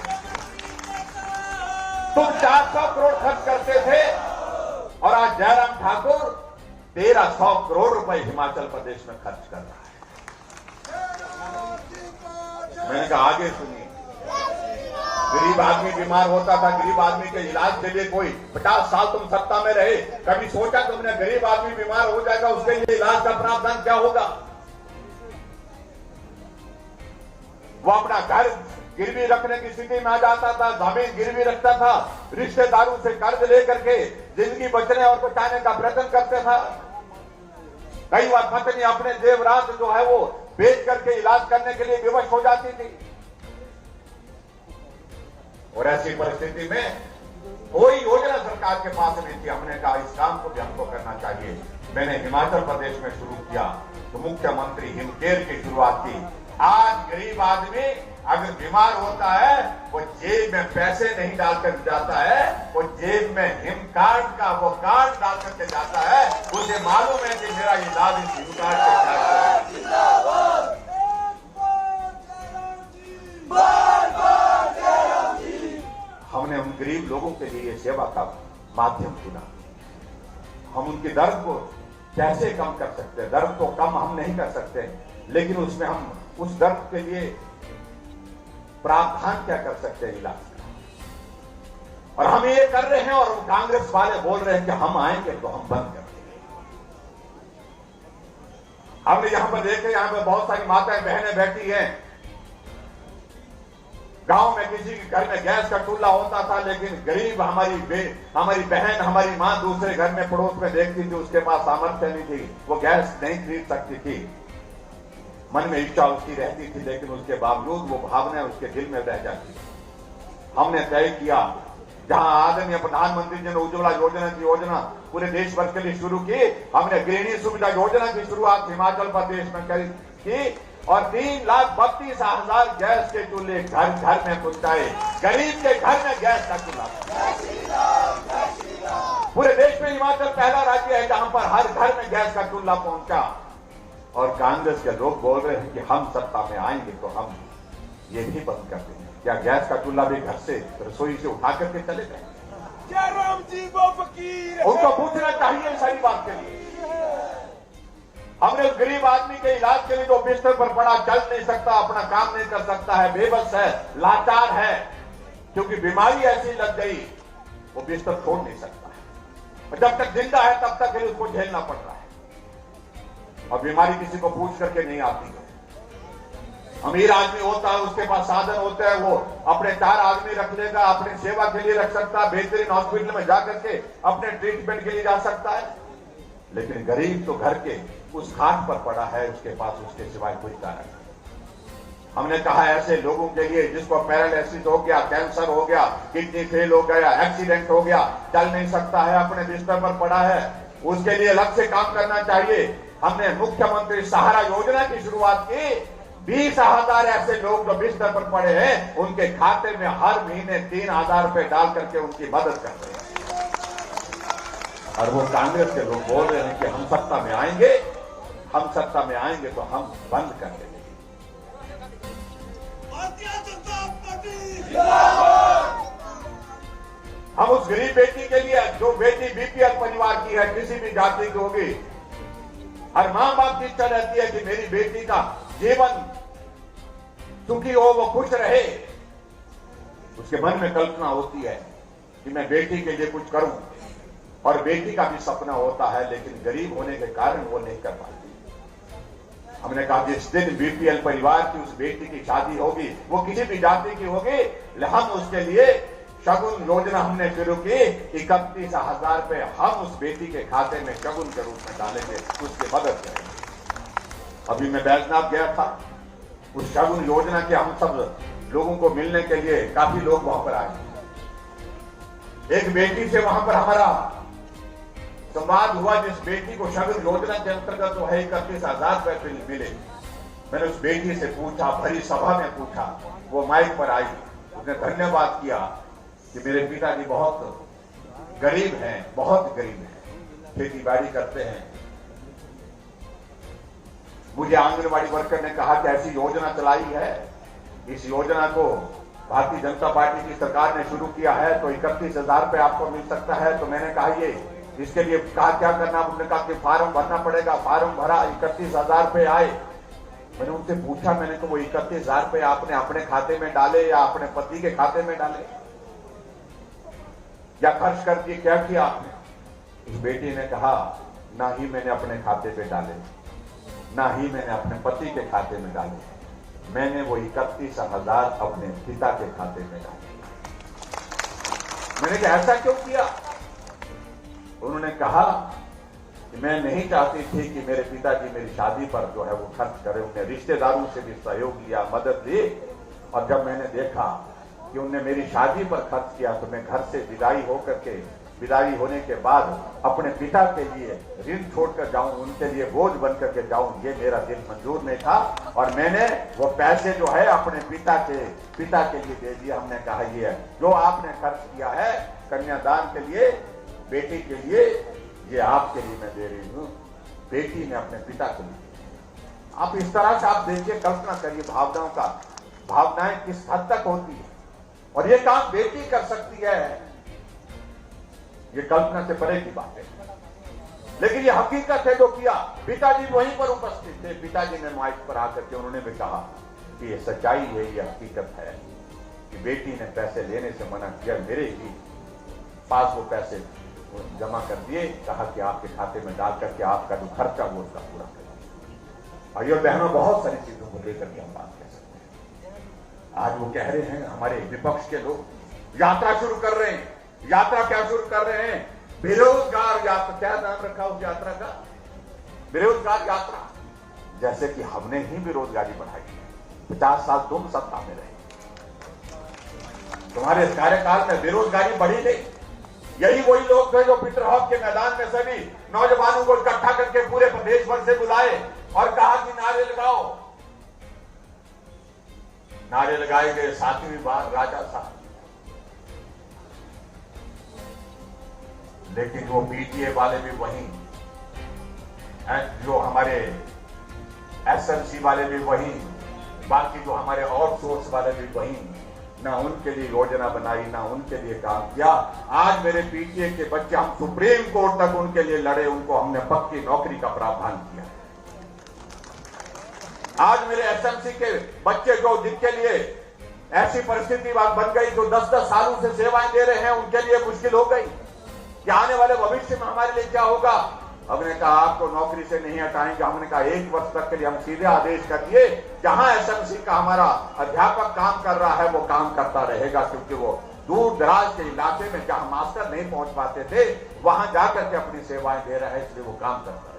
तुम 400 करोड़ खर्च करते थे और आज जयराम ठाकुर 1300 करोड़ रुपए हिमाचल प्रदेश में खर्च कर रहा है। मैंने कहा आगे सुनिए। गरीब आदमी बीमार होता था, गरीब आदमी के इलाज के लिए कोई 50 साल तुम सत्ता में रहे, कभी सोचा तुमने गरीब आदमी बीमार हो जाएगा उसके लिए इलाज का प्रावधान क्या होगा? वो अपना घर गिरवी रखने की स्थिति में आ जाता था, जमीन गिरवी रखता था, रिश्तेदारों से कर्ज लेकर के जिंदगी बचने और बचाने का प्रयत्न करते था। कई बार पत्नी अपने जेवरात जो है वो बेच करके इलाज करने के लिए विवश हो जाती थी। और ऐसी परिस्थिति में कोई योजना सरकार के पास नहीं थी। हमने कहा इस काम को भी हमको करना चाहिए। मैंने हिमाचल प्रदेश में शुरू किया तो मुख्यमंत्री हिमकेयर की शुरुआत की। आज गरीब आदमी अगर बीमार होता है, वो जेब में पैसे नहीं डालकर जाता है, वो जेब में हिम कार्ड का वो कार्ड डाल करके जाता है। उसे मालूम है कि मेरा इलाज इस हिम कार्ड से हमने उन गरीब लोगों के लिए सेवा का माध्यम चुना। हम उनके दर्द को कैसे कम कर सकते हैं? दर्द को कम हम नहीं कर सकते, लेकिन उसमें हम उस दर्द के लिए प्रावधान क्या कर सकते हैं इलाज का। और हम ये कर रहे हैं और कांग्रेस वाले बोल रहे हैं कि हम आएंगे तो हम बंद कर देंगे। हमने यहां पर देखे, यहां पर बहुत सारी माताएं बहनें बैठी हैं। गांव में किसी के घर में गैस का चूल्हा होता था, लेकिन गरीब हमारी बहन, हमारी मां दूसरे घर में पड़ोस में देखती थी, उसके पास सामर्थ्य नहीं थी, वो गैस नहीं खरीद सकती थी, मन में इच्छा उसकी रहती थी, लेकिन उसके बावजूद वो भावना उसके दिल में रह जाती थी। हमने तय किया, जहां आदरणीय प्रधानमंत्री जी ने उज्ज्वला योजना की योजना पूरे देश भर के लिए शुरू की, हमने गृहिणी सुविधा योजना की शुरुआत हिमाचल प्रदेश में की और 3,32,000 गैस के चूल्हे घर घर में पहुंचाए। गरीब के घर में गैस का चूल्हा। पूरे देश में हिमाचल पहला राज्य है जहां पर हर घर में गैस का चूल्हा पहुंचा। और कांग्रेस के लोग बोल रहे हैं कि हम सत्ता में आएंगे तो हम ये भी बंद कर देंगे। क्या गैस का चूल्हा भी घर से रसोई से उठा करके चले गए? क्या राम जी वो फकीर है? उनको पूछना चाहिए सारी बात के लिए। हमने उस गरीब आदमी के इलाज के लिए जो बिस्तर पर पड़ा, चल नहीं सकता, अपना काम नहीं कर सकता है, बेबस है, लाचार है, क्योंकि बीमारी ऐसी लग गई वो बिस्तर छोड़ नहीं सकता है, और जब तक जिंदा है तब तक उसको झेलना पड़ रहा है। और बीमारी किसी को पूछ करके नहीं आती है। अमीर आदमी होता है, उसके पास साधन होता है, वो अपने 4 आदमी रख लेगा, अपनी सेवा के लिए रख सकता है, बेहतरीन हॉस्पिटल में जाकर के अपने ट्रीटमेंट के लिए जा सकता है। लेकिन गरीब तो घर के उस खाट पर पड़ा है, उसके पास उसके सिवाय कोई कारण नहीं। हमने कहा ऐसे लोगों के लिए जिसको पैरालिसिस हो गया, कैंसर हो गया, किडनी फेल हो गया, एक्सीडेंट हो गया, चल नहीं सकता है, अपने बिस्तर पर पड़ा है, उसके लिए अलग से काम करना चाहिए। हमने मुख्यमंत्री सहारा योजना की शुरुआत की। 20,000 ऐसे लोग जो बिस्तर पर पड़े हैं, उनके खाते में हर महीने 3,000 रुपए डाल करके उनकी मदद कर रहे हैं। और वो कांग्रेस के लोग बोल रहे हैं कि हम सत्ता में आएंगे, हम सत्ता में आएंगे तो हम बंद कर देंगे। हम उस गरीब बेटी के लिए, जो बेटी बीपीएल परिवार की है, किसी भी जाति की होगी, हर मां बाप की इच्छा रहती है कि मेरी बेटी का जीवन सुखी हो, वो खुश रहे। उसके मन में कल्पना होती है कि मैं बेटी के लिए कुछ करूं, और बेटी का भी सपना होता है, लेकिन गरीब होने के कारण वो नहीं कर पाती। हमने कहा जिस दिन बीपीएल परिवार की उस बेटी की शादी होगी, वो किसी भी जाति की होगी, हम उसके लिए शगुन योजना हमने शुरू की। 31,000 रुपए हम उस बेटी के खाते में शगुन के रूप में डालेंगे, उसकी मदद करेंगे। अभी मैं बैजनाथ गया था, उस शगुन योजना के हम सब लोगों को मिलने के लिए काफी लोग वहां पर आए। एक बेटी से वहां पर हमारा संवाद हुआ, जिस बेटी को शगुन योजना के अंतर्गत जो है 31,000 रुपए मिले। मैंने उस बेटी से पूछा, भरी सभा में पूछा, वो माइक पर आई, उसने धन्यवाद किया कि मेरे पिताजी बहुत गरीब हैं, बहुत गरीब हैं, खेती बाड़ी करते हैं। मुझे आंगनबाड़ी वर्कर ने कहा कि ऐसी योजना चलाई है, इस योजना को भारतीय जनता पार्टी की सरकार ने शुरू किया है, तो 31,000 रुपए आपको मिल सकता है। तो मैंने कहा ये इसके लिए कहा क्या करना, उन्होंने कहा कि फार्म भरना पड़ेगा। फार्म भरा, 31,000 रुपए आए। मैंने उनसे पूछा, मैंने कहा वो 31,000 रुपए आपने अपने खाते में डाले या अपने पति के खाते में डाले या खर्च कर दिए, क्या किया आपने? उस बेटी ने कहा ना ही मैंने अपने खाते पे डाले, ना ही मैंने अपने पति के खाते में डाले, मैंने वो 31,000 अपने पिता के खाते में डाले। मैंने कहा ऐसा क्यों किया? उन्होंने कहा कि मैं नहीं चाहती थी कि मेरे पिताजी मेरी शादी पर जो है वो खर्च करें। उन्हें रिश्तेदारों से भी सहयोग लिया, मदद दी, और जब मैंने देखा कि उन्होंने मेरी शादी पर खर्च किया तो मैं घर से विदाई होने के बाद अपने पिता के लिए ऋण छोड़कर जाऊं, उनके लिए बोझ बनकर के जाऊं, ये मेरा दिल मंजूर नहीं था। और मैंने वो पैसे जो है अपने पिता के लिए दे दिया। हमने कहा ये जो आपने खर्च किया है कन्यादान के लिए, बेटी के लिए, ये आपके लिए मैं दे रही हूं। बेटी ने अपने पिता को लिए। आप इस तरह से आप देखिए, कल्पना करिए भावनाओं का, भावनाएं किस हद तक होती है, और ये काम बेटी कर सकती है, ये कल्पना से परे की बात है। लेकिन ये हकीकत है जो किया। पिताजी वहीं पर उपस्थित थे। पिताजी ने माइक पर आकर के उन्होंने भी कहा कि ये सच्चाई है, ये हकीकत है कि बेटी ने पैसे लेने से मना किया। मेरे ही पास वो पैसे जमा कर दिए, कहा कि आपके खाते में डाल करके आपका जो खर्चा वो उसका पूरा करें। भाइयों बहनों, बहुत सारी चीजों को लेकर के हम बात कर सकते हैं। आज वो कह रहे हैं, हमारे विपक्ष के लोग यात्रा शुरू कर रहे हैं। यात्रा क्या शुरू कर रहे हैं? बेरोजगार यात्रा। क्या नाम रखा उस यात्रा का? बेरोजगार यात्रा। जैसे कि हमने ही बेरोजगारी बढ़ाई है। 50 साल तुम सत्ता में रहे, तुम्हारे इस कार्यकाल में बेरोजगारी बढ़ी नहीं। यही वही लोग थे जो पितरहॉफ के मैदान में सभी नौजवानों को इकट्ठा करके पूरे प्रदेश भर से बुलाए और कहा कि नारे लगाओ। नारे लगाए गए 7वीं बार राजा साहब, लेकिन वो पीटीए वाले भी वही, जो हमारे एसएमसी वाले भी वही, बाकी जो हमारे आउटसोर्स वाले भी वही, ना उनके लिए योजना बनाई, ना उनके लिए काम किया। आज मेरे पीटीए के बच्चे, हम सुप्रीम कोर्ट तक उनके लिए लड़े, उनको हमने पक्की नौकरी का प्रावधान किया। आज मेरे एसएमसी के बच्चे जो जिनके लिए ऐसी परिस्थिति बन गई, जो 10-10 सालों से सेवाएं दे रहे हैं, उनके लिए मुश्किल हो गई कि आने वाले भविष्य में हमारे लिए क्या होगा। हमने कहा आपको नौकरी से नहीं हटाएंगे। हमने कहा 1 वर्ष तक के लिए हम सीधे आदेश कर दिए, जहां एसएमसी का हमारा अध्यापक काम कर रहा है वो काम करता रहेगा, क्योंकि वो दूर दराज के इलाके में जहां मास्टर नहीं पहुंच पाते थे वहां जाकर के अपनी सेवाएं दे रहा है, इसलिए वो काम करता रहेगा।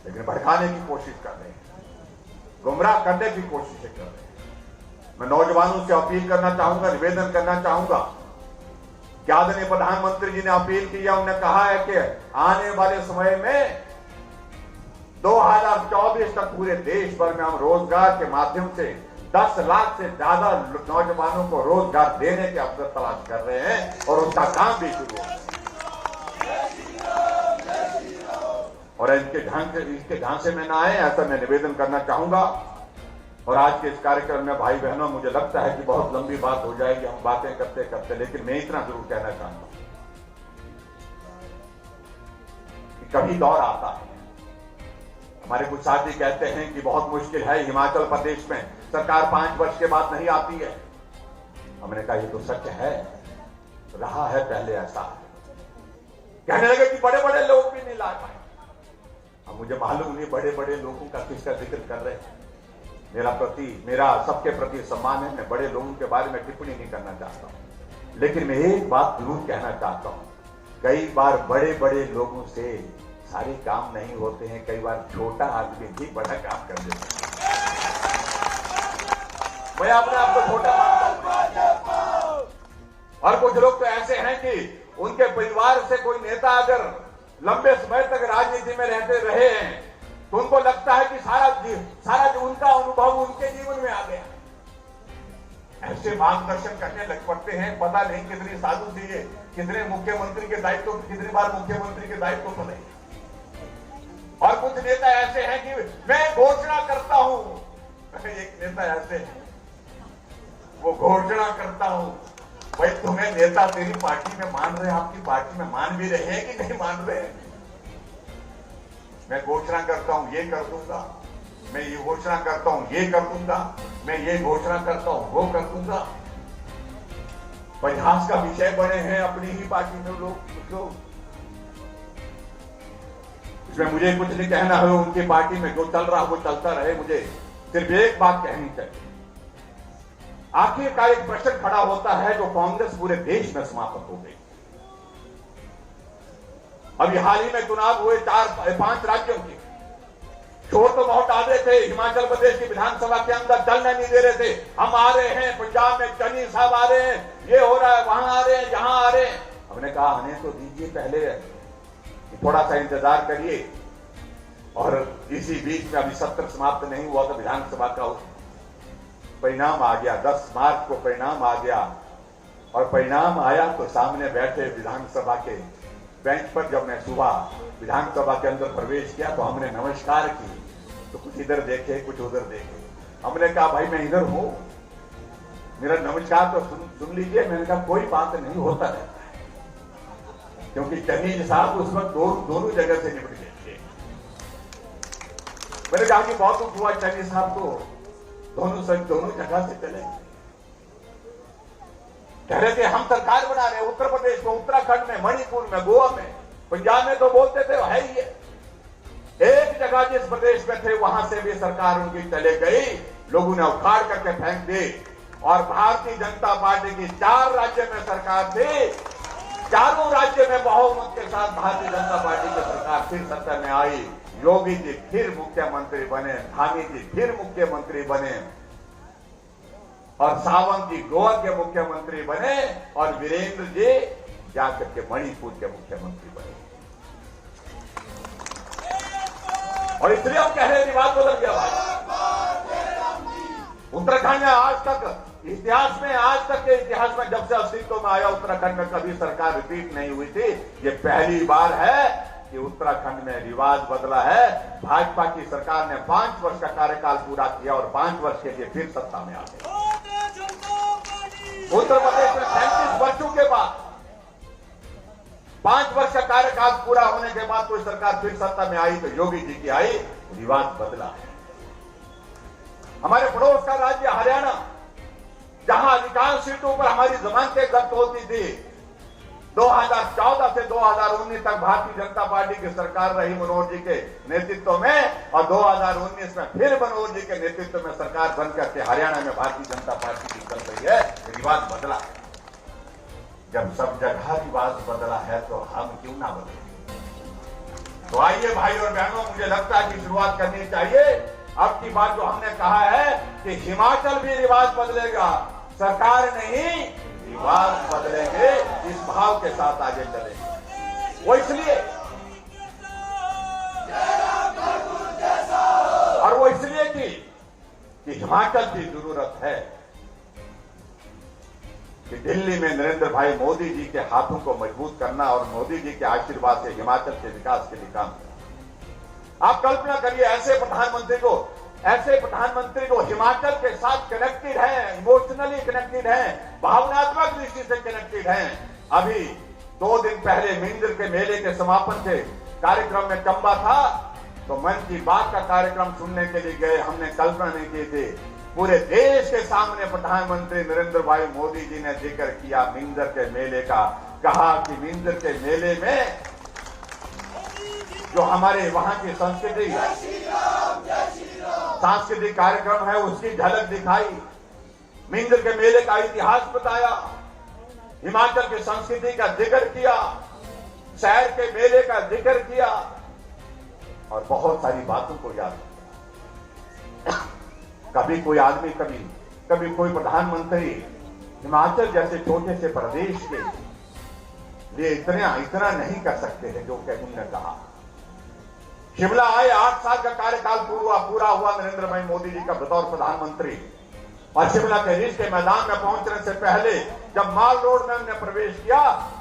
लेकिन भड़काने की कोशिश कर रहे हैं, गुमराह करने की कोशिश कर रहे हैं। मैं नौजवानों से अपील करना चाहूंगा, निवेदन करना चाहूंगा कि आदरणीय प्रधानमंत्री जी ने अपील की है, उन्होंने कहा है कि आने वाले समय में 2024 तक पूरे देश भर में हम रोजगार के माध्यम से 10 लाख से ज्यादा नौजवानों को रोजगार देने के अवसर तलाश कर रहे हैं और उसका काम भी शुरू हो। और इसके झांसे में ना आए, ऐसा मैं निवेदन करना चाहूंगा। और आज के इस कार्यक्रम में भाई बहनों, मुझे लगता है कि बहुत लंबी बात हो जाएगी हम बातें करते करते, लेकिन मैं इतना जरूर कहना चाहता हूं कि कभी दौर आता है, हमारे कुछ साथी कहते हैं कि बहुत मुश्किल है, हिमाचल प्रदेश में सरकार 5 वर्ष के बाद नहीं आती है। हमने कहा ये तो सच है, रहा है पहले ऐसा। कहने लगे कि बड़े बड़े लोग भी नहीं ला पाए। अब मुझे मालूम नहीं बड़े बड़े लोगों का किसका जिक्र कर रहे हैं। मेरा सबके प्रति सम्मान है, मैं बड़े लोगों के बारे में टिप्पणी नहीं करना चाहता हूं, लेकिन मैं एक बात जरूर कहना चाहता हूं, कई बार बड़े बड़े लोगों से सारे काम नहीं होते हैं, कई बार छोटा आदमी भी बड़ा काम कर देता है। मैं अपने आप को छोटा मानता हूं, और कुछ लोग तो ऐसे हैं कि उनके परिवार से कोई नेता अगर लंबे समय तक राजनीति में रहते रहे हैं तो उनको लगता है कि सारा जो उनका अनुभव उनके जीवन में आ गया। ऐसे मार्गदर्शन करने लग पड़ते हैं, पता नहीं कितनी सालों से ये कितने मुख्यमंत्री के दायित्व, कितनी बार मुख्यमंत्री के दायित्व तो नहीं। और कुछ नेता ऐसे हैं कि मैं घोषणा करता हूं। एक नेता ऐसे है, वो घोषणा करता हूं। भाई तुम्हें नेता तेरी पार्टी में मान रहे हैं, आपकी पार्टी में मान भी रहे हैं कि नहीं मान रहे हैं। मैं घोषणा करता हूं ये कर दूंगा, मैं ये घोषणा करता हूं ये कर दूंगा, मैं ये घोषणा करता हूं वो कर दूंगा। परिहास का विषय बने हैं अपनी ही पार्टी में लोग। इसमें मुझे कुछ नहीं कहना है, उनकी पार्टी में जो चल रहा वो चलता रहे। मुझे सिर्फ एक बात कहनी चाहिए, आखिरकार एक प्रश्न खड़ा होता है जो कांग्रेस पूरे देश में समाप्त हो गई। अभी हाल ही में चुनाव हुए 4-5 राज्यों के, शोर तो बहुत आ रहे थे, हिमाचल प्रदेश की विधानसभा के अंदर चलने नहीं दे रहे थे। हम आ रहे हैं, पंजाब में चन्नी साहब आ रहे हैं, ये हो रहा है, वहां आ रहे हैं, यहां आ रहे हैं। हमने कहा आने तो दीजिए, पहले थोड़ा सा इंतजार करिए। और इसी बीच में अभी सत्र समाप्त नहीं हुआ तो विधानसभा का परिणाम आ गया। 10 मार्च को परिणाम आ गया, और परिणाम आया तो सामने बैठे विधानसभा के बेंच पर जब मैं सुबह विधानसभा के अंदर प्रवेश किया तो हमने नमस्कार की, तो कुछ इधर देखे कुछ उधर देखे। हमने कहा भाई मैं इधर हूं, मेरा नमस्कार तो सुन लीजिए। मैंने कहा कोई बात नहीं, होता रहता है, क्योंकि चन्नी साहब उस वक्त दोनों जगह से निपट गए थे। मैंने कहा कि बहुत दुख हुआ, चन्नी साहब तो दोनों जगह से चले गए। कह रहे थे हम सरकार बना रहे हैं उत्तर प्रदेश में, उत्तराखंड में, मणिपुर में, गोवा में, पंजाब में तो बोलते थे है ही है। एक जगह जिस प्रदेश में थे वहां से भी सरकार उनकी चले गई, लोगों ने उखाड़ करके फेंक दी। और भारतीय जनता पार्टी की 4 राज्य में सरकार थी, चारों राज्य में बहुमत के साथ भारतीय जनता पार्टी की सरकार फिर सत्ता में आई। योगी जी फिर मुख्यमंत्री बने, धामी जी फिर मुख्यमंत्री बने, और सावंत जी गोवा के मुख्यमंत्री बने, और वीरेंद्र जी जाकर के मणिपुर के मुख्यमंत्री बने। और इसलिए हम कह रहे हैं रिवाज बदल गया भाई। उत्तराखंड में आज तक इतिहास में, आज तक के इतिहास में जब से अस्तित्व में आया उत्तराखंड में कभी सरकार रिपीट नहीं हुई थी। ये पहली बार है कि उत्तराखंड में रिवाज बदला है। भाजपा की सरकार ने 5 वर्ष का कार्यकाल पूरा किया और 5 वर्ष के लिए फिर सत्ता में आ गई। उत्तर प्रदेश में 37 वर्षों के बाद 5 वर्ष का कार्यकाल पूरा होने के बाद कोई सरकार फिर सत्ता में आई तो योगी जी की आई, रिवाज बदला है। हमारे पड़ोस का राज्य हरियाणा, जहां अधिकांश सीटों पर हमारी जमानतें जब्त होती थी, 2014 से 2019 तक भारतीय जनता पार्टी की सरकार रही मनोहर जी के नेतृत्व में, और 2019 में फिर मनोहर जी के नेतृत्व में सरकार बनकर के हरियाणा में भारतीय जनता पार्टी की चल रही है। रिवाज बदला है। जब सब जगह रिवाज बदला है तो हम क्यों ना बदले? तो आइए भाई और बहनों, मुझे लगता है कि शुरुआत करनी चाहिए। अब की बात जो हमने कहा है कि हिमाचल भी रिवाज बदलेगा, सरकार नहीं रिवाज बदलेंगे, इस भाव के साथ आगे चलेंगे। वो इसलिए, और वो इसलिए कि हिमाचल की जरूरत है कि दिल्ली में नरेंद्र भाई मोदी जी के हाथों को मजबूत करना और मोदी जी के आशीर्वाद से हिमाचल के विकास के लिए काम करना। आप कल्पना करिए, ऐसे प्रधानमंत्री को हिमाचल के साथ कनेक्टेड है, इमोशनली कनेक्टेड है, भावनात्मक दृष्टि से कनेक्टेड है। अभी 2 दिन पहले मिंजर के मेले के समापन के कार्यक्रम में चंबा था, तो मन की बात का कार्यक्रम सुनने के लिए गए। हमने कल्पना नहीं की थी, पूरे देश के सामने प्रधानमंत्री नरेंद्र भाई मोदी जी ने जिक्र किया मिंजर के मेले का। कहा कि मिंजर के मेले में जो हमारे वहां की संस्कृति, सांस्कृतिक कार्यक्रम है, उसकी झलक दिखाई। मिंजर के मेले का इतिहास बताया, हिमाचल की संस्कृति का जिक्र किया, शहर के मेले का जिक्र किया, और बहुत सारी बातों को याद किया। कभी कोई आदमी, कभी कोई प्रधानमंत्री हिमाचल जैसे छोटे से प्रदेश के लिए इतना नहीं कर सकते हैं जो उन्होंने कहा। शिमला आए, 8 साल का कार्यकाल पूरा हुआ नरेंद्र भाई मोदी जी का बतौर प्रधानमंत्री, और शिमला के रिज के मैदान में पहुंचने से पहले जब माल रोड में हमने प्रवेश किया,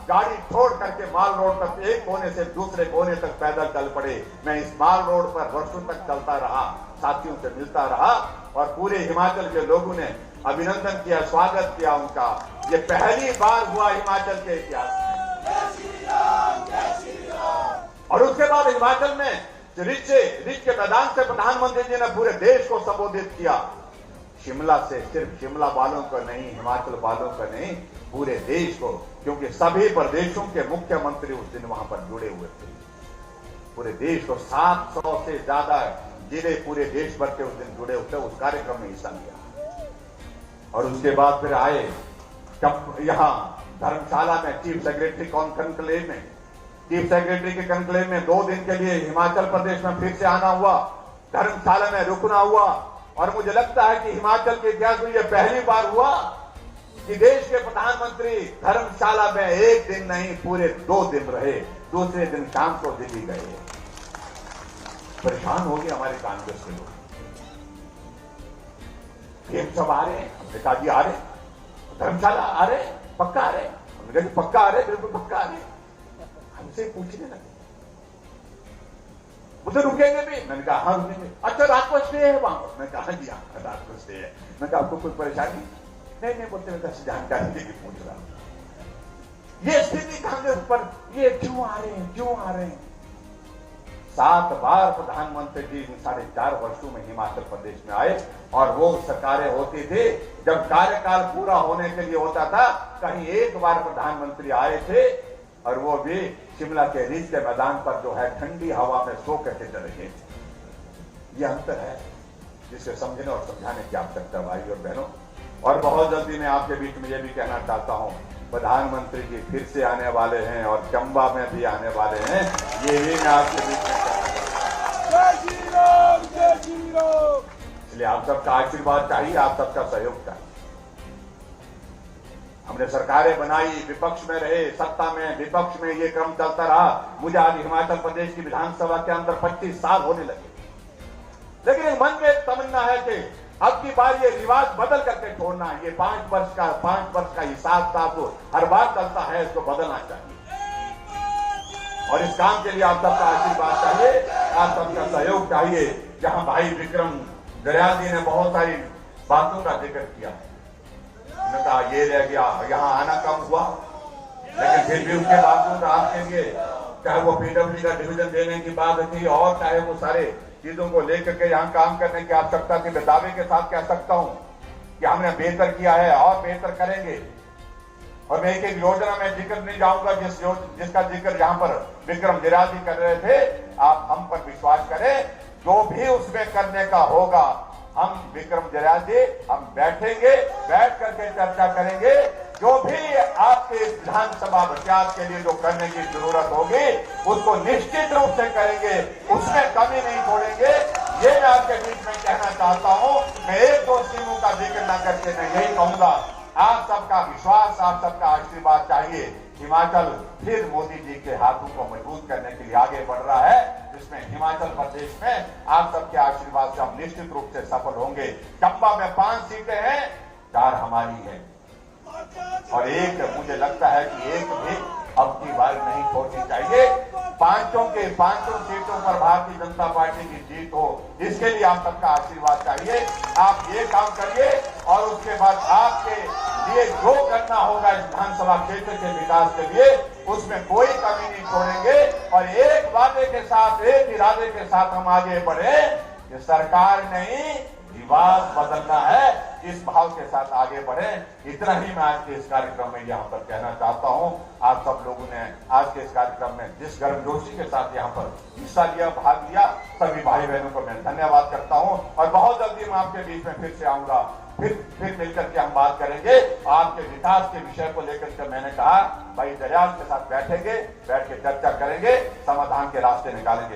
गाड़ी छोड़ करके माल रोड तक, एक कोने से दूसरे कोने तक पैदल चल पड़े। मैं इस माल रोड पर वर्षों तक चलता रहा, साथियों से मिलता रहा, और पूरे हिमाचल के लोगों ने अभिनंदन किया, स्वागत किया उनका। ये पहली बार हुआ हिमाचल के इतिहास में। और उसके बाद हिमाचल में रिज के मैदान से प्रधानमंत्री जी ने पूरे देश को संबोधित किया। शिमला से सिर्फ शिमला वालों को नहीं, हिमाचल वालों को नहीं, पूरे देश को, क्योंकि सभी प्रदेशों के मुख्यमंत्री उस दिन वहां पर जुड़े हुए थे। पूरे देश को 700 से ज्यादा जिले पूरे देश भर के उस दिन जुड़े हुए, उस कार्यक्रम में हिस्सा लिया। और उसके बाद फिर आए यहां धर्मशाला में चीफ सेक्रेटरी कॉन्क्लेव में, चीफ सेक्रेटरी के कॉन्क्लेव में 2 दिन के लिए हिमाचल प्रदेश में फिर से आना हुआ, धर्मशाला में रुकना हुआ। और मुझे लगता है कि हिमाचल के इतिहास में यह पहली बार हुआ कि देश के प्रधानमंत्री धर्मशाला में 1 दिन नहीं पूरे 2 दिन रहे, दूसरे दिन शाम को दिल्ली गए। परेशान हो गए हमारे कांग्रेस के लोग, हम सब आ रहे हैं, हमने कहा जी आ रहे, धर्मशाला आ रहे, पक्का आ रहे, हमने कहा पक्का आ रहे, बिल्कुल पक्का आ रहे। हमसे पूछने लगे, मुझे रुकेंगे भी? मैंने कहा हाँ रुकेंगे। अच्छा रात को स्टे है वहां? मैंने कहा जी हाँ रात को स्टे है। मैंने कहा आपको कोई परेशानी? नहीं बोलते, मैं कैसे जानकारी देके पूछ रहा हूं। ये स्थिति कांग्रेस पर, ये क्यों आ रहे हैं? 7 बार प्रधानमंत्री जी 4.5 वर्षों में हिमाचल प्रदेश में आए, और वो सरकारें होती थी जब कार्यकाल पूरा होने के लिए होता था, कहीं एक बार प्रधानमंत्री आए थे और वो भी शिमला के रिज के मैदान पर जो है ठंडी हवा में सो करके चलेंगे। ये अंतर है जिसे समझने और समझाने की आवश्यकता भाई और बहनों। और बहुत जल्दी मैं आपके बीच में ये भी कहना चाहता हूं, प्रधानमंत्री जी फिर से आने वाले हैं और चंबा में भी आने वाले हैं। ये भी मैं आपके बीच में कहना चाहता हूं। जय श्री राम, जय श्री राम। इसलिए आप सबका आशीर्वाद चाहिए, आप सबका सहयोग चाहिए। हमने सरकारें बनाई, विपक्ष में रहे, सत्ता में विपक्ष में ये क्रम चलता रहा। मुझे आज हिमाचल प्रदेश की विधानसभा के अंदर 25 साल होने लगे, लेकिन मन में एक तमन्ना है कि अब की बार ये रिवाज बदल करके छोड़ना है। ये 5 वर्ष का हिसाब था तो हर बार चलता है, इसको बदलना चाहिए। और इस काम के लिए आप सबका आशीर्वाद चाहिए, आप सबका सहयोग चाहिए। जहां भाई विक्रम दरियाल जी ने बहुत सारी बातों का जिक्र किया, उन्होंने कहा ये रह गया, यहाँ आना कम हुआ, लेकिन फिर भी उसके बावजूद आपके लिए चाहे वो पीडब्ल्यू का डिवीजन देने की बात थी और चाहे वो सारे चीजों को लेकर के यहाँ काम करने की आवश्यकता थी, मैं दावे के साथ कह सकता हूं कि हमने बेहतर किया है और बेहतर करेंगे। और मैं एक योजना में जिक्र नहीं जाऊंगा जिसका जिक्र यहाँ पर विक्रम दरियाल जी कर रहे थे। आप हम पर विश्वास करें, जो भी उसमें करने का होगा, हम विक्रम दरियाल जी हम बैठेंगे, बैठ करके चर्चा करेंगे। जो भी आपके विधानसभा अभ्यास के लिए जो करने की जरूरत होगी उसको निश्चित रूप से करेंगे, उसमें कमी नहीं छोड़ेंगे। ये मैं आपके बीच में कहना चाहता हूं। मैं एक दो स्कीमों का जिक्र न करके मैं यही कहूंगा, आप सबका विश्वास, आप सबका आशीर्वाद चाहिए। हिमाचल फिर मोदी जी के हाथों को मजबूत करने के लिए आगे बढ़ रहा है, जिसमें हिमाचल प्रदेश में आप सबके आशीर्वाद से हम निश्चित रूप से सफल होंगे। चंबा में 5 सीटें हैं, 4 हमारी हैं और एक मुझे लगता है कि एक भी अब की बार नहीं छोड़नी चाहिए। 5 सीटों पर भारतीय जनता पार्टी की जीत हो, इसके लिए आप सबका आशीर्वाद चाहिए। आप ये काम करिए और उसके बाद आपके लिए जो करना होगा इस विधानसभा क्षेत्र के विकास के लिए, उसमें कोई कमी नहीं छोड़ेंगे। और एक वादे के साथ, एक इरादे के साथ हम आगे बढ़े कि सरकार नहीं, रिवाज बदलना है, इस भाव के साथ आगे बढ़े। इतना ही मैं आज के इस कार्यक्रम में यहाँ पर कहना चाहता हूँ। आप सब लोगों ने आज के इस कार्यक्रम में जिस गर्मजोशी के साथ यहाँ पर हिस्सा लिया, भाग लिया, सभी भाई बहनों को मैं धन्यवाद करता हूँ। और बहुत जल्दी मैं आपके बीच में फिर से आऊंगा, फिर मिलकर के हम बात करेंगे। आपके विकास के विषय को लेकर के मैंने कहा भाई दरियाल के साथ बैठेंगे, बैठ के चर्चा करेंगे, समाधान के रास्ते निकालेंगे।